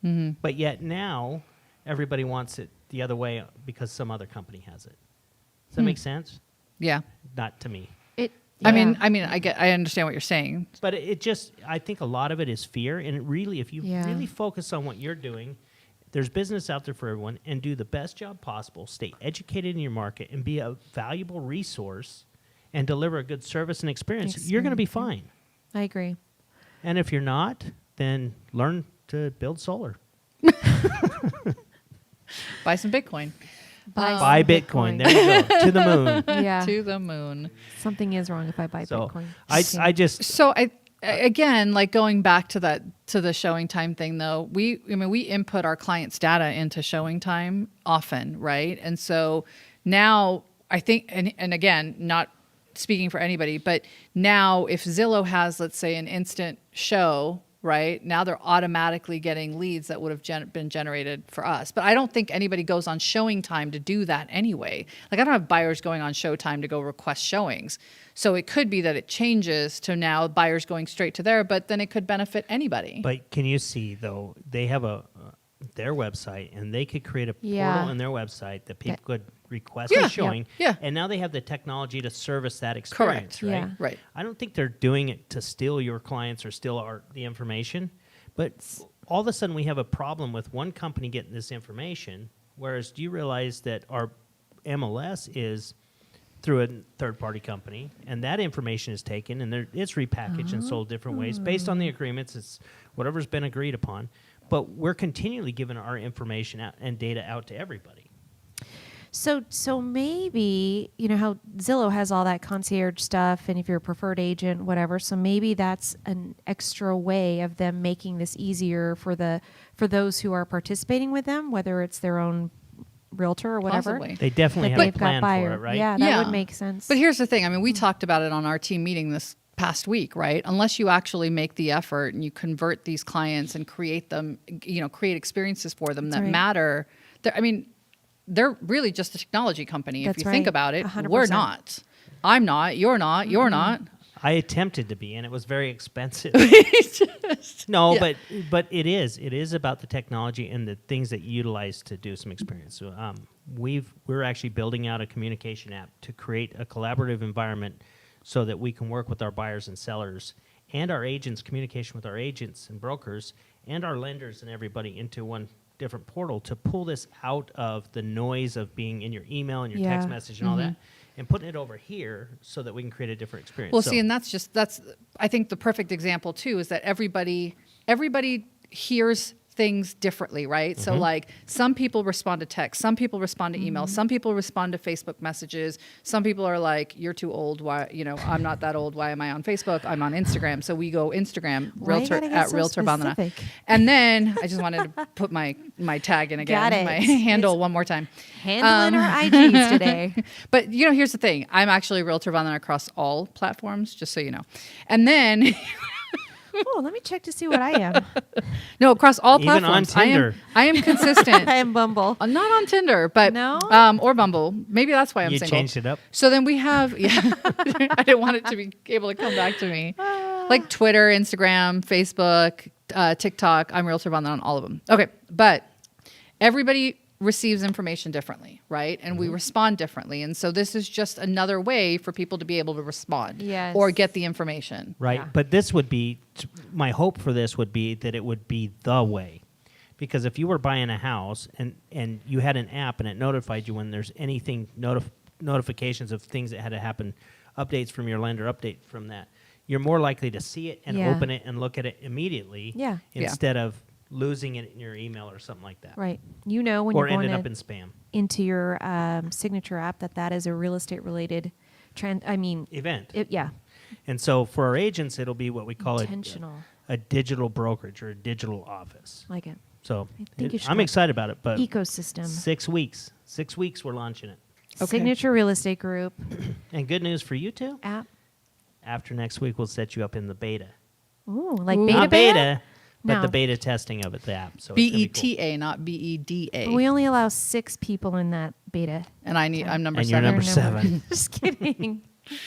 Mm-hmm. But yet now everybody wants it the other way because some other company has it. Does that make sense? Yeah. Not to me. I mean, I understand what you're saying. But it just, I think a lot of it is fear. And it really, if you Yeah. really focus on what you're doing, there's business out there for everyone, and do the best job possible, stay educated in your market, and be a valuable resource and deliver a good service and experience, you're going to be fine. I agree. And if you're not, then learn to build solar. Buy some Bitcoin. Buy Bitcoin. There you go. To the moon. Yeah. To the moon. Something is wrong if I buy So Bitcoin. I just, So again, like going back to the showing time thing though, we input our clients' data into showing time often, right? And so now I think, and again, not speaking for anybody, but now if Zillow has, let's say, an instant show, right? Now they're automatically getting leads that would have been generated for us. But I don't think anybody goes on showing time to do that anyway. Like I don't have buyers going on showtime to go request showings. So it could be that it changes to now buyers going straight to there, but then it could benefit anybody. but can you see, though, they have their website, and they could create a Yeah. portal in their website that people could request Yeah. a showing. Yeah. And now they have the technology to service that experience, Correct. right? Yeah. Right. I don't think they're doing it to steal your clients or steal the information, but all of a sudden we have a problem with one company getting this information, whereas do you realize that our MLS is through a third-party company, and that information is taken, and it's repackaged and sold different ways based on the agreements. It's whatever's been agreed upon, but we're continually giving our information out and data out to everybody. So maybe, you know how Zillow has all that concierge stuff, and if you're a preferred agent, whatever. So maybe that's an extra way of them making this easier for those who are participating with them, whether it's their own realtor or whatever. Possibly. They definitely That have a they've got plan for buyer. it, right? Yeah, that would make sense. But here's the thing. I mean, we talked about it on our team meeting this past week, right? Unless you actually make the effort and you convert these clients and create them, create experiences for them that right. matter. They're really just a technology company. That's if you think right. about it, 100%. we're not. I'm not. You're not. You're not. I attempted to be, and it was very expensive. Just- No, Yeah. but it is. It is about the technology and the things that you utilize to do some experience. So we're actually building out a communication app to create a collaborative environment so that we can work with our buyers and sellers and our agents, communication with our agents and brokers and our lenders and everybody into one different portal to pull this out of the noise of being in your email and your text Yeah. message and all that, and putting it over here so that we can create a different experience. Well, So- see, and that's I think the perfect example too is that everybody hears things differently, right? So like some people respond to text, some people respond to email, some people respond to Facebook messages, some people are like, "You're too old. Why? I'm not that old. Why am I on Facebook? I'm on Instagram." So we go Instagram Why you realtor gotta get at so Realtor Vandana. specific? And then I just wanted to put my tag in again, Got it. my handle one more time. Handling our IGs today. But here's the thing. I'm actually Realtor Vandana across all platforms, just so you know. And then Oh, let me check to see what I am. no, across all Even on platforms. Tinder. I am consistent. I am Bumble. Not on Tinder, but No? or Bumble. Maybe that's why I'm You single. changed it up? So then we have I didn't want it to be able to come back to me. Like Twitter, Instagram, Facebook, TikTok. I'm Realtor Vandana on all of them. Okay, but everybody receives information differently, right? And we respond differently. And so this is just another way for people to be able to respond Yes. or get the information. Right. Yeah. But this would be, my hope for this would be that it would be the way. Because if you were buying a house and you had an app and it notified you when there's anything notifications of things that had to happen, updates from your lender, update from that, you're more likely to see it and Yeah. open it and look at it immediately Yeah. instead of losing it in your email or something like that. Right. You know when Or you're going ended up in spam. into your signature app that is a real estate related Event. yeah. And so for our agents, it'll be what we call Intentional. a digital brokerage or a digital office. Like it. So I think you should I'm have excited about it, but Ecosystem. 6 weeks. 6 weeks we're launching it. Okay. Signature Real Estate Group And good news for you two, app. after next week we'll set you up in the beta. Ooh, like Ooh. beta Not beta, but No. the beta testing of it, the app. So it's gonna be cool. BETA, not BEDA. We only allow 6 people in that beta. And I'm number And you're 7. number 7. Just kidding.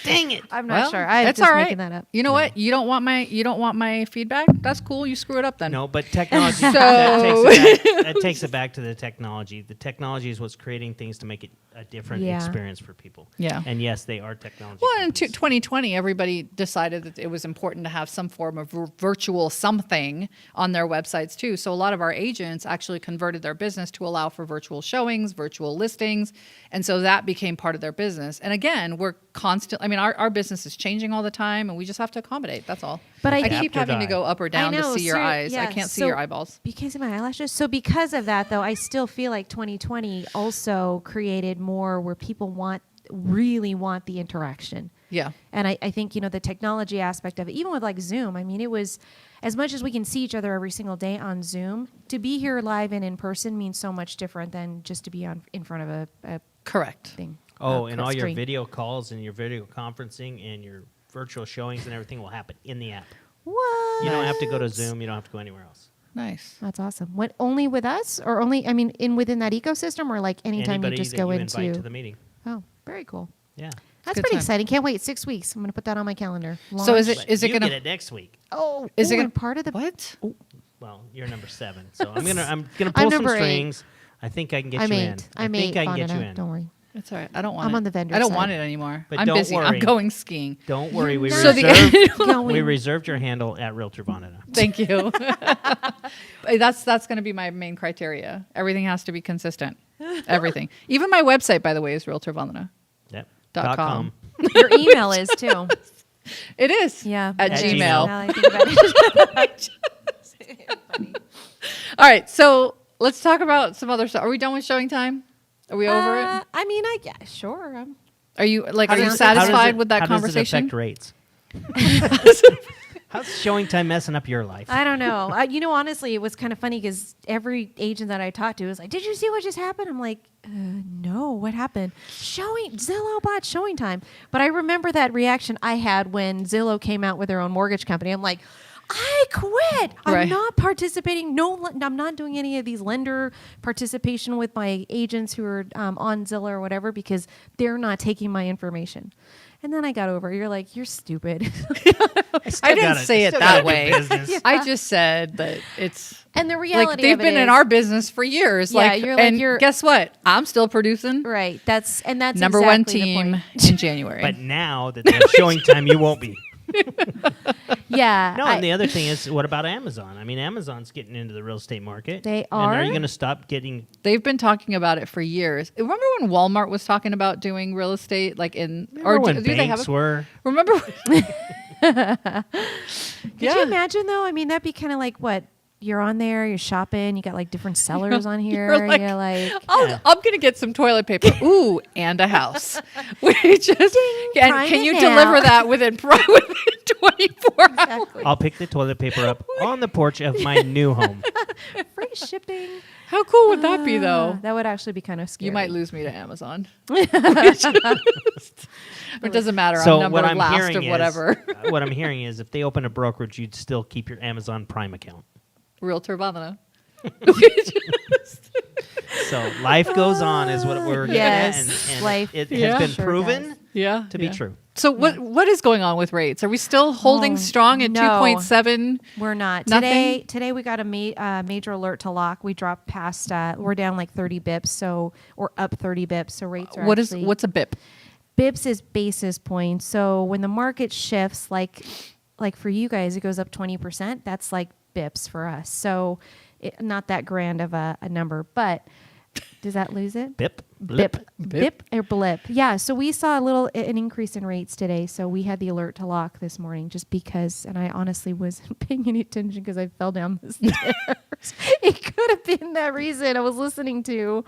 Dang it. I'm not Well, sure. I'm it's just all right. making that up. You know what? You don't want my feedback? That's cool. You screw it up then. No, but technology, So- that takes it back to the technology. The technology is what's creating things to make it a different Yeah. experience for people. Yeah. And yes, they are technology. Well, in companies. 2020, everybody decided that it was important to have some form of virtual something on their websites too. So a lot of our agents actually converted their business to allow for virtual showings, virtual listings. And so that became part of their business. And again, we're our business is changing all the time and we just have to accommodate. That's all. But I I think- keep having to go up or down I know, to see your ser- eyes. I yeah, can't see so your eyeballs. Because of my eyelashes. So because of that, though, I still feel like 2020 also created more where people really want the interaction. Yeah. And I think, the technology aspect of it, even with like Zoom, it was, as much as we can see each other every single day on Zoom, to be here live and in person means so much different than just to be in front of a Correct. thing. Oh, a and all your screen. video calls and your video conferencing and your virtual showings and everything will happen in the app. What? You don't have to go to Zoom. You don't have to go anywhere else. Nice. That's awesome. What, only with us, or only within that ecosystem, or like anytime Anybody you just that go you into? invite to the meeting. Oh, very cool. Yeah. That's good pretty time. exciting. Can't wait. 6 weeks. I'm going to put that on my calendar. So is Launch. it But you going get to it next week. Oh, is it ooh, gonna- and part of the what? Well, you're number 7, so I'm gonna I'm pull some number 8. strings. I think I can get I'm you 8. in. I'm I think 8. I can get you Bonita. in. Don't worry. It's all right. I don't want I'm it. on the vendor I don't side. want it anymore. But I'm don't busy. I'm worry. going skiing. Don't worry, we So reserved, the Going. we reserved your handle at Realtor Vonita. Thank you. That's going to be my main criteria. Everything has to be consistent. Everything. Even my website, by the way, is realtorvandana. Yep. .com. Your email is too. It is. Yeah. At At Gmail. Gmail. Now I think about it. All right. So let's talk about some other stuff. Are we done with showing time? Are we over it? Sure. Are you How does it- satisfied with that how conversation? Does it affect rates? How's showing time messing up your life? I don't know. Honestly, it was kind of funny because every agent that I talked to was like, "Did you see what just happened?" I'm like, "No, what happened?" Zillow bought showing time. But I remember that reaction I had when Zillow came out with their own mortgage company. I'm like, I quit. I'm Right. not participating. No, I'm not doing any of these lender participation with my agents who are on Zillow or whatever because they're not taking my information. And then I got over it. You're like, you're stupid. I didn't say it that way. Business. I just said that it's And the reality like they've of it been in is- our business for years. Yeah, like, you're like, and you're- guess what? I'm still producing. Right. That's Number one exactly the team point. in January. But now that they're showing time, you won't be. Yeah. No, and the other thing is, what about Amazon? I mean, Amazon's getting into the real estate market. They And are are? you going to stop getting? They've been talking about it for years. Remember when Walmart was talking about doing real estate, like in Remember when do they have banks a, were? remember? Could you imagine though? I mean, that'd be kind of like what you're on there, you're shopping, you got like different sellers on here. You're like, I'm gonna get some toilet paper. Ooh, and a house. We just and prime can it you now. deliver that within 24 hours? exactly. I'll pick the toilet paper up on the porch of my new home. Free shipping. How cool would that be, though? That would actually be kind of scary. You might lose me to Amazon. It doesn't matter. So I'm number what I'm last hearing of is, whatever. what I'm hearing is, if they open a brokerage, you'd still keep your Amazon Prime account. Realtor Vandana. So life goes on, is what we're getting Yes, at, and life it Yeah. has been sure proven does. Yeah, to be true. So what is going on with rates? Are we still holding Oh, strong at no. 2.7? We're not. Nothing? Today we got a major alert to lock. We dropped past, we're down like 30 bips, so, or up 30 bips, so rates are actually. What's a BIP? Bips is basis points. So when the market shifts, like for you guys, it goes up 20%. That's like bips for us. So not that grand of a number, but does that lose it? Bip, blip. Bip or blip. Yeah. So we saw an increase in rates today. So we had the alert to lock this morning just because, and I honestly wasn't paying any attention because I fell down the stairs. It could have been that reason I was listening to.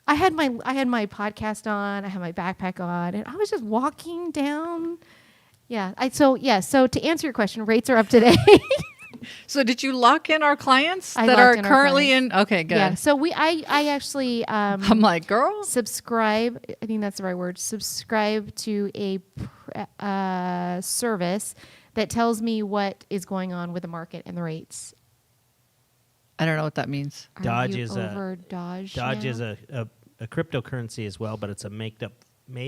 I had my podcast on, I had my backpack on, and I was just walking down. Yeah. So to answer your question, rates are up today. So did you lock in our clients I that locked are in our currently clients. in? Okay, good. Yeah. So I actually I'm like, girl. subscribe. I think that's the right word. Subscribe to a service that tells me what is going on with the market and the rates. I don't know what that means. Are Dodge you is over Dodge. Dodge now? is a cryptocurrency as well, but it's a made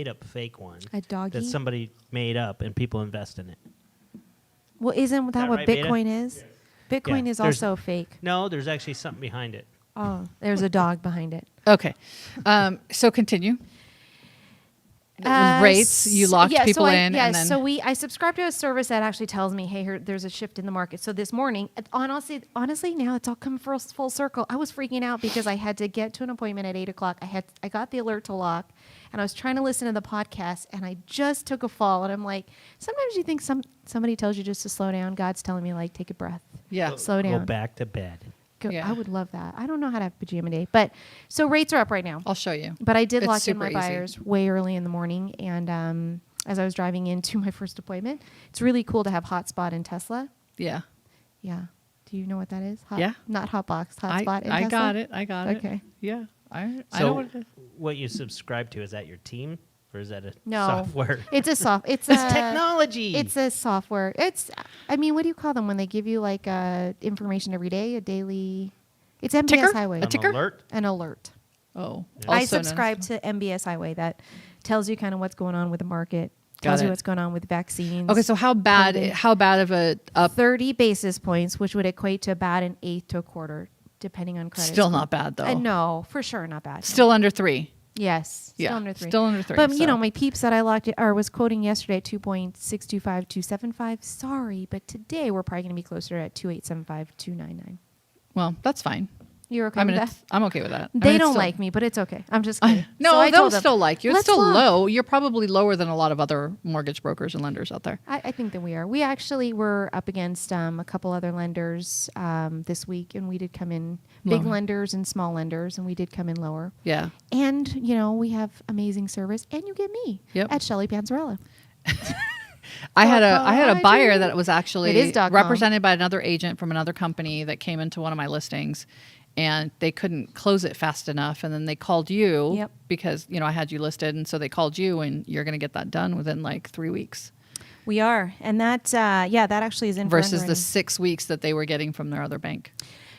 up fake one A doggy? that somebody made up and people invest in it. Well, isn't that what right, Beta? Bitcoin is? Bitcoin Yeah, is there's- also fake. No, there's actually something behind it. Oh, there's a dog behind it. Okay. So continue. With rates, you locked people in. Yeah, and then so I subscribe to a service that actually tells me, hey, there's a shift in the market. So this morning, honestly, now it's all come full circle. I was freaking out because I had to get to an appointment at 8 o'clock. I got the alert to lock, and I was trying to listen to the podcast, and I just took a fall. And I'm like, sometimes you think somebody tells you just to slow down. God's telling me, like, take a breath. Yeah. Slow Go down. back to bed. Yeah. I would love that. I don't know how to have pajama day, but so rates are up right now. I'll show you. But I did It's lock in my super easy. buyers way early in the morning, and as I was driving into my first appointment, it's really cool to have hotspot in Tesla. Yeah. Yeah. Do you know what that is? Yeah. Not hotbox. Hotspot in I Tesla. got it. I got it. Okay. Yeah. I know So what it is. what you subscribe to, is that your team or is that a No. software? It's a soft. It's It's a technology. It's a software. I mean, what do you call them when they give you like information every day? A daily. It's MBS Ticker? Highway. A ticker? alert. An alert. Oh. I also known as- subscribe to MBS Highway that tells you kind of what's going on with the market. Got Tells you it. what's going on with vaccines. Okay, so how bad COVID. of a up 30 basis points, which would equate to about an eighth to a quarter, depending on credit. still score. not bad though. No, for sure not bad. Still under 3. Yes. Still Yeah, under 3. still under 3, But, so. you know, my peeps that I locked it, or was quoting yesterday at 2.625275. Sorry, but today we're probably going to be closer at 2.875-2.99. Well, that's fine. You're okay I with mean, that? I'm okay with that. I They mean, it's don't still- like me, but it's okay. I'm just kidding. No, So I they'll told them, still like you. It's "Let's still lock." low. You're probably lower than a lot of other mortgage brokers and lenders out there. I think that we are. We actually were up against a couple other lenders this week, and we did come in big Lower. lenders and small lenders, and we did come in lower. Yeah. And, you know, we have amazing service, and you get me Yep. at Shelly Panzarella. I had a I buyer do. that was actually It is .com. represented by another agent from another company that came into one of my listings, and they couldn't close it fast enough, and then they called you Yep. because, you know, I had you listed, and so they called you, and you're going to get that done within like 3 weeks We are. And that, that actually is in for versus the underwriting. 6 weeks that they were getting from their other bank.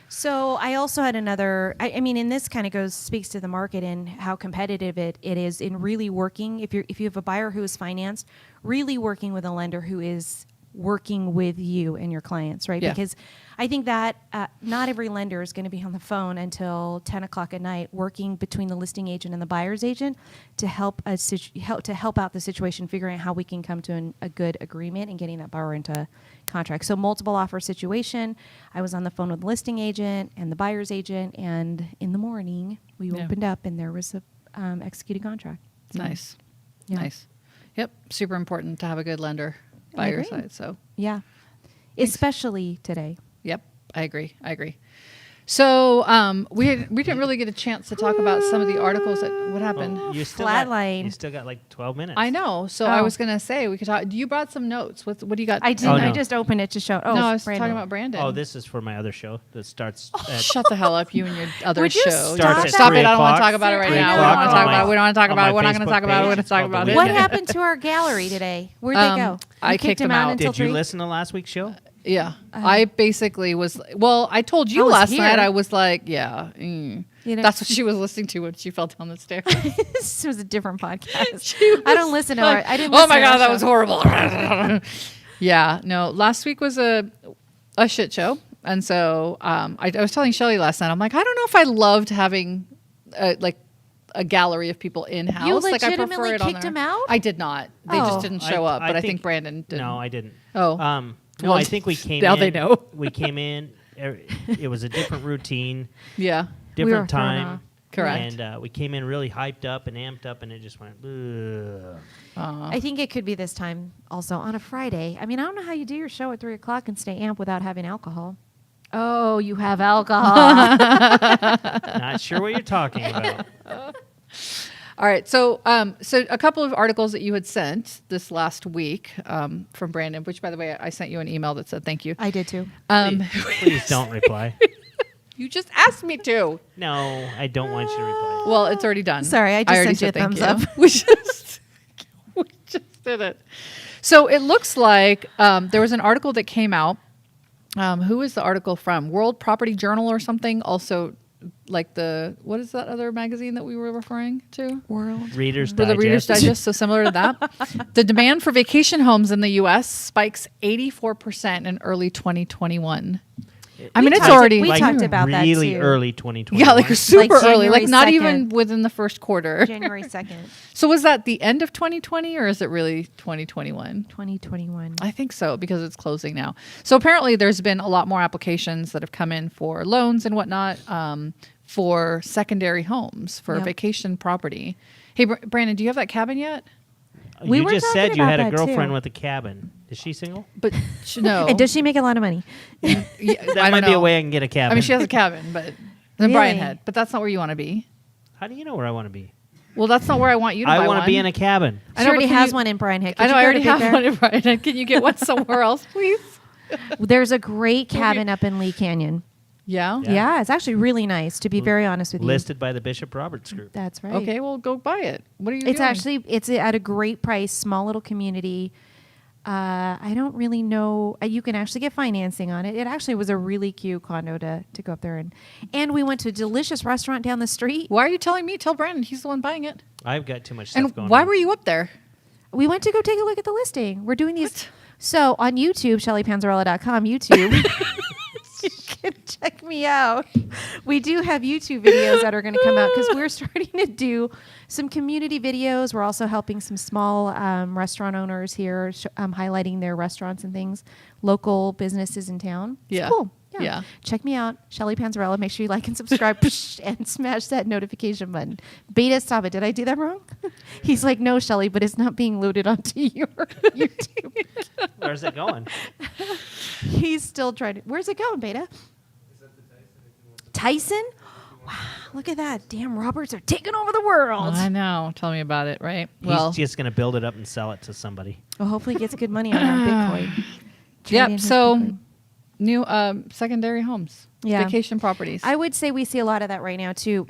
So I also had another, I mean, and this kind of speaks to the market and how competitive it is in really working. If you have a buyer who is financed, really working with a lender who is working with you and your clients, right? Yeah. Because I think that not every lender is going to be on the phone until 10 o'clock at night working between the listing agent and the buyer's agent to help out the situation, figuring out how we can come to a good agreement and getting that buyer into contract. So multiple offer situation. I was on the phone with the listing agent and the buyer's agent, and in the morning we Yeah. opened up and there was a executed contract. So, Nice. yeah. Nice. Yep. Super important to have a good lender by your agree. side. So, Yeah. Especially today. yep, I agree. So we didn't really get a chance to talk about some of the articles that what happened. You still Flatline. you still got like 12 minutes. I know. So I Oh. was gonna say we could talk. You brought some notes. What do you got? I did. Oh, no. I just opened it to show. Oh, no, I was Brandon. talking about Brandon. Oh, this is for my other show that starts at Shut the hell up, you and your other Would you show. stop Starts at Stop 3 it! I don't want to o'clock. talk about it right 3 now. We don't want to o'clock talk on about it. my- We don't want to talk on about my it. We're not going to Facebook talk about it. We're going to page. talk It's about called it. The What Weekend. happened to our gallery today? Where'd they go? I You kicked them them out. until Did you 3? listen to last week's show? Yeah, I basically was. Well, I told you I was last here. night. I was like, yeah, You know- that's what she was listening to when she fell down the stairs. This was a different podcast. She I don't was listen to like, our. I didn't. Oh listen my to god, our that show. was horrible. Yeah, no. Last week was a shit show, and so I was telling Shelly last night. I'm like, I don't know if I loved having like a gallery of people in house. You like I prefer legitimately it on kicked there. them out? I did not. They Oh. just didn't show up. But I think Brandon did. No, I didn't. Oh. No, Well, I think we came now in. they know. We came in it was a different routine, Yeah. different were thrown time. off. Correct. And we came in really hyped up and amped up, and it just went. Ugh. I think it could be this time also on a Friday. I mean, I don't know how you do your show at 3 o'clock and stay amp without having alcohol. Oh, you have alcohol. Not sure what you're talking about. All right. So a couple of articles that you had sent this last week from Brandon, which, by the way, I sent you an email that said thank you. I did too. Please don't reply. You just asked me to. No, I don't want you to reply. Well, it's already done. Sorry, I just already sent you a said thank thumbs you. up. We just did it. So it looks like there was an article that came out. Who is the article from? World Property Journal or something? Also, like what is that other magazine that we were referring to? World. Reader's For the Digest. Reader's Digest, so similar to that. The demand for vacation homes in the U.S. spikes 84% in early 2021. I mean, it's talked- already we talked about that really too. early 2020. yeah, like super Like early, like January not 2nd. even within the first quarter. January 2nd, So was that the end of 2020 or is it really 2021? 2021. I think so because it's closing now. So apparently there's been a lot more applications that have come in for loans and whatnot for secondary homes for Yep. vacation property. Hey, Brandon, do you have that cabin yet? We You were just talking said you about had a that, girlfriend too. with a cabin. Is she single? But no. And does she make a lot of money? Yeah, That I might don't be a know. way I can get a cabin. I mean, she has a cabin, but then Brian Really? had. But that's not where you want to be. How do you know where I want to be? Well, that's not where I want you to buy I want one. to be in a cabin. I She know, already but can has you- one in Bryan Hick. I know. Could I you go already to have Big one Bear? in Brian. Can you get one somewhere else, please? There's a great cabin up in Lee Canyon. Yeah. Yeah. Yeah, it's actually really nice, to be very honest with you. Listed by the Bishop Roberts Group. That's right. Okay, well, go buy it. What are you It's doing? actually it's at a great price, small little community. I don't really know. You can actually get financing on it. It actually was a really cute condo to go up there and we went to a delicious restaurant down the street. Why are you telling me? Tell Brandon. He's the one buying it. I've got too much stuff And going why on. were you up there? We went to go take a look at the listing. We're doing these. So on YouTube, ShellyPanzarella.com, YouTube. You can check me out. We do have YouTube videos that are going to come out because we're starting to do some community videos. We're also helping some small restaurant owners here, highlighting their restaurants and things, local businesses in town. It's Yeah. cool. Yeah. Check me out, Shelly Panzarella. Make sure you like and subscribe and smash that notification button. Beta, stop it. Did I do that wrong? He's like, no, Shelly, but it's not being loaded onto your YouTube. Where's it going? He's still trying to. Where's it going, Beta? Tyson? Wow, look at that. Damn, Roberts are taking over the world. I know. Tell me about it, right? Well, He's just going to build it up and sell it to somebody. Well, hopefully he gets good money on our Bitcoin. Trade in yep. his So Bitcoin. new secondary homes, Yeah. vacation properties. I would say we see a lot of that right now, too,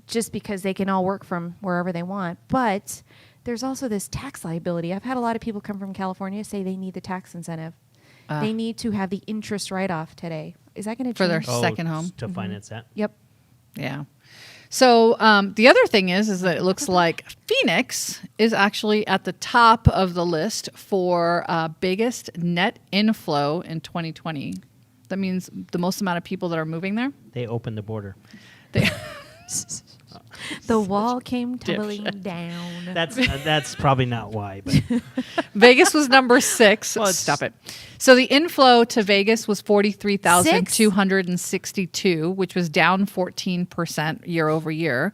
just because they can all work from wherever they want. But there's also this tax liability. I've had a lot of people come from California say they need the tax incentive. They need to have the interest write-off today. Is that going to For their change? second home. To finance that. Yep. Yeah. So the other thing is that it looks like Phoenix is actually at the top of the list for biggest net inflow in 2020. That means the most amount of people that are moving there. They opened the border. They, The wall came tumbling down. That's probably not why, but Vegas was number 6. Well, it's- Stop it. So the inflow to Vegas was 43,262, which was down 14% year over year.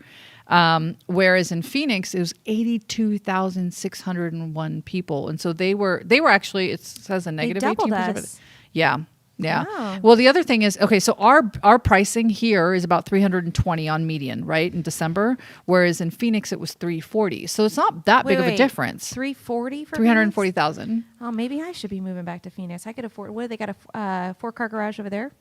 Whereas in Phoenix, it was 82,601 people. And so they were actually, it says a negative doubled 18%. us. Yeah. Yeah. Wow. Well, the other thing is, okay, so our pricing here is about 320 on median, right, in December, whereas in Phoenix it was 340. So it's not that big of a difference. 340 for 340,000. Phoenix? Oh, maybe I should be moving back to Phoenix. I could afford. What, they got a 4-car garage over there?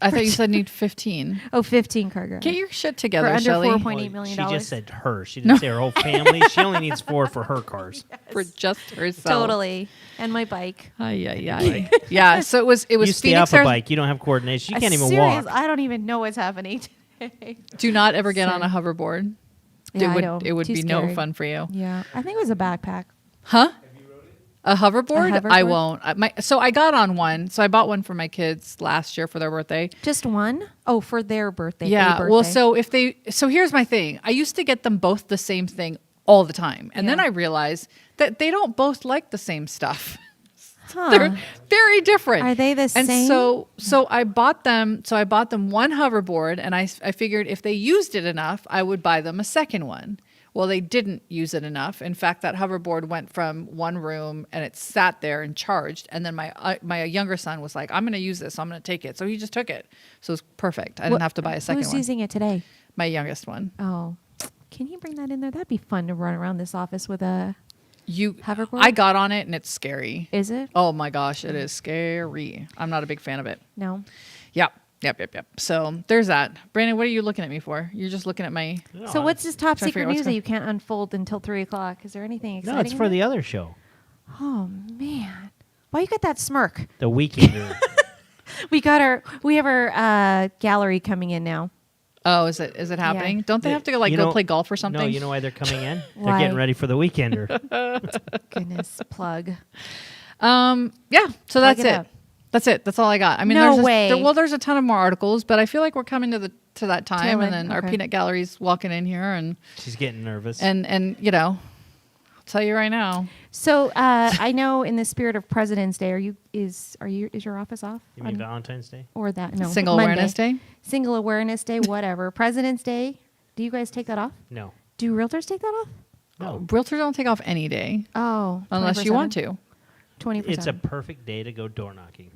I thought you said need 15. Oh, 15-car garage. Get your shit for together, under Shelly. $4.8 million. she just said her. She didn't say her whole family. She only needs 4 for her cars. For just herself. Totally. And my bike. Ay, ay, ay. Yeah. So it was You Phoenix. stay off a Arizona- bike. You don't have coordination. You can't even Serious, walk. I don't even know what's happening today. Do not ever get on Sorry. a hoverboard. Yeah, I it know. would. It would Too be scary. no fun for you. Yeah, I think it was a backpack. Huh? A hoverboard? A I hoverboard? won't. So I got on one. So I bought one for my kids last year for their birthday. Just one? Oh, for their birthday. Yeah. a birthday. Well, so here's my thing. I used to get them both the same thing all the time, and then Yeah. I realized that they don't both like the same stuff. They're very different. Are they the and same? So I bought them. So I bought them one hoverboard, and I figured if they used it enough, I would buy them a second one. Well, they didn't use it enough. In fact, that hoverboard went from one room and it sat there and charged. And then my younger son was like, "I'm going to use this. So I'm going to take it." So he just took it. So it was perfect. I didn't have to buy a second Who's one. using it today? My youngest one. Oh, can you bring that in there? That'd be fun to run around this office with a hoverboard. I got on it and it's scary. Is it? Oh my gosh, it is scary. I'm not a big fan of it. No. Yep. So there's that. Brandon, what are you looking at me for? You're just looking at my... So what's this top Trying to secret figure out what's news that going- you can't unfold until 3 o'clock? Is there anything exciting? No, it's for the other show, Oh man, why you got that smirk? The Weekender. We have our gallery coming in now. Oh, is it happening? Yeah. Don't they have to go play golf or something? No, you know why they're coming in? They're Why? getting ready for the Weekender. Goodness, plug. Yeah. So Plug that's it it. up. That's it. That's all I got. I mean, No there's way. there's a ton of more articles, but I feel like we're coming to that time, Tail and end, then our okay. peanut gallery's walking in here, and She's getting nervous. I'll tell you right now. So I know, in the spirit of President's Day, is your office off? You mean Valentine's Day? Or that? No, Single Monday. Awareness Day. Single Awareness Day, whatever. President's Day. Do you guys take that off? No. Do realtors take that off? No. Realtors don't take off any day Oh, unless you want to. 24/7. It's a perfect day to go door knocking.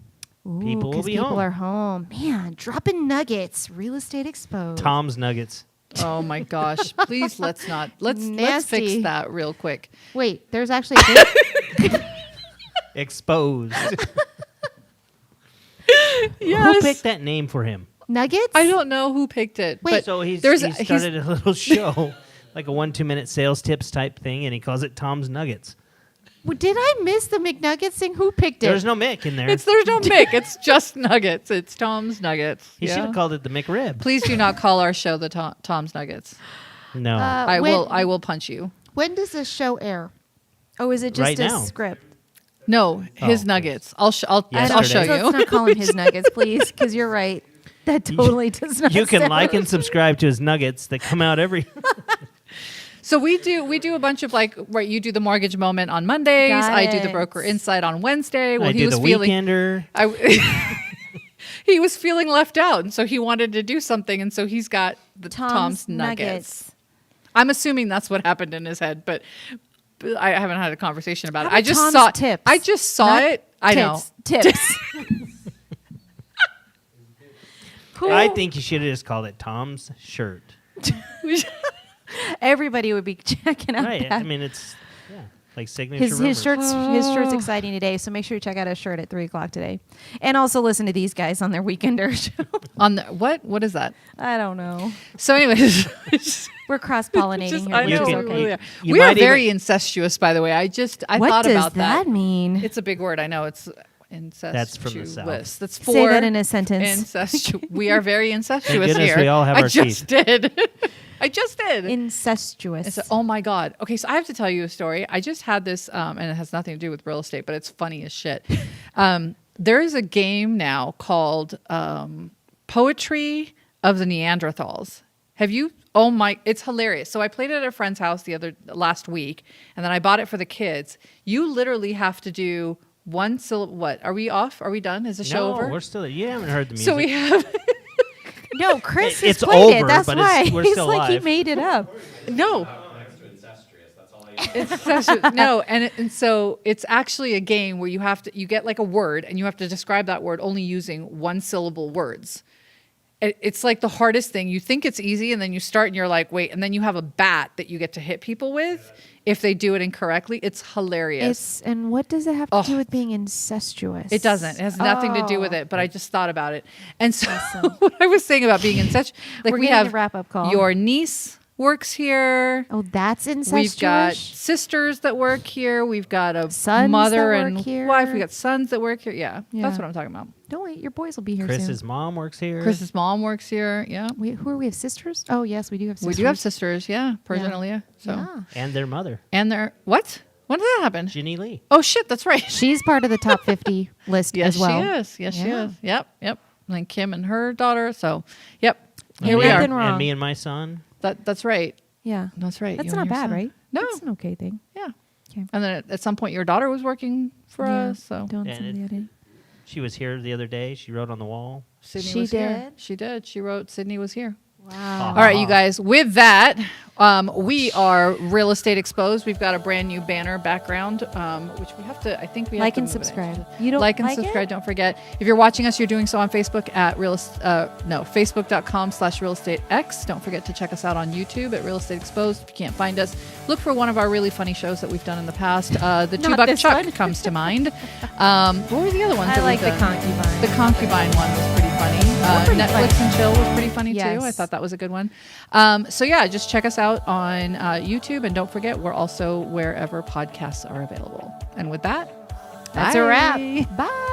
Ooh, People will 'cause be people home. are home. Man, dropping nuggets. Real estate exposed. Tom's Nuggets. Oh my gosh! Please let's fix Nasty. that real quick. Wait, there's actually a big Exposed. Yes. Who picked that name for him? nuggets. I don't know who picked it. Wait, but So he there's started a little show, like a 1-2-minute sales tips type thing, and he calls it Tom's Nuggets. Well, did I miss the McNuggets thing? Who picked it? There's no Mick in there. there's no Mick. It's just Nuggets. It's Tom's Nuggets. He should have called it the McRib. Please do not call our show the Tom's Nuggets. No. I when- will punch you. When does this show air? Oh, is it just Right a now. script? No, his Oh. Nuggets. I'll show Yesterday. you. Let's not call him his nuggets, please, because you're right. That totally does not. You can sound- like and subscribe to his nuggets that come out every. So we do a bunch of right. You do the mortgage moment on Mondays. Got I do the it. broker insight on Wednesday. Well, I he do was the feeling Weekender. he was feeling left out, and so he wanted to do something, and so he's got the Tom's Nuggets. I'm assuming that's what happened in his head, but I haven't had a conversation about How it. I about just Tom's saw tips? I just saw Not it. I know. Tips. I think you should have just called it Tom's shirt. Everybody would be checking out Right. that. I mean, it's like signature His rumors. shirt's exciting today, so make sure you check out his shirt at 3 o'clock today, and also listen to these guys on their Weekender show. On the what is that? I don't know. So, anyways, We're cross pollinating just- here, I which know is we okay. really are. You We are might very incestuous, by the way. I What thought does about that mean? It's a big word. I know it's incestuous. That's from the South. That's Say four. that in a sentence. Incestuous. We are very incestuous goodness here. we all have I our just did. I just did. Incestuous. It's oh my god. Okay, so I have to tell you a story. I just had this, and it has nothing to do with real estate, but it's funny as shit. There is a game now called Poetry of the Neanderthals. Have you? Oh my! It's hilarious. So I played it at a friend's house last week, and then I bought it for the kids. You literally have to do one syllable. What? Are we off? Are we done? Is the show No, over? we're still. You haven't heard the music. So we have. No, Chris has It's played it. over, That's but why. we're He's still like he live. made it up. No. No, and so it's actually a game where you get like a word and you have to describe that word only using one syllable words. It's like the hardest thing. You think it's easy, and then you start and you're like, wait, and then you have a bat that you get to hit people with if they do it incorrectly. It's hilarious. And what does it have to do with being incestuous? It doesn't. It has nothing to do with it, but I just thought about it. And so what I was saying about being incestuous, like We're we getting have a wrap-up call. Your niece works here. Oh, that's incestuous. We've got sisters that work here. We've got a Sons mother that and work here. wife. We got sons that work here. Yeah, Yeah. that's what I'm talking about. Don't wait, your boys will be here Chris's soon. mom works here. Chris's mom works here. Yeah, Who are we? Have sisters? Oh, yes, we do have we sisters. do have sisters. Yeah, Persian Yeah. Aaliyah. So Yeah. and their mother, and they're what? When did that happen? Ginny Lee. Oh shit, that's right. She's part of the top 50 list Yes, as well. she is. Yes, she Yeah. is. Yep. And Kim and her daughter. So, yep. Here And we me- are. Nothing wrong. And me and my son. That's right. Yeah. That's right. That's You and not your bad, son. right? No. That's an okay thing. Yeah. Okay. And then at some point, your daughter was working for Yeah. us. So Don't And say it- the idea. She was here the other day. She wrote on the wall. Sydney She was here. did? She did. She wrote Sydney was here. Wow. All right, you guys. With that, we are Real Estate Exposed. We've got a brand new banner background, which we have to. I think we have Like to and move it, subscribe. actually. You don't like and like it? subscribe. Don't forget. If you're watching us, you're doing so on Facebook at Facebook.com/realestatex. Don't forget to check us out on YouTube at Real Estate Exposed. If you can't find us, look for one of our really funny shows that we've done in the past. The Not $2 this Chuck one. comes to mind. What were the other ones? I that like we've the done? concubine. The concubine one was pretty funny. pretty Netflix funny. and Chill was pretty funny too. Yes. I thought that was a good one. So yeah, just check us out on YouTube, and don't forget we're also wherever podcasts are available. And with that, That's a wrap. bye. Bye.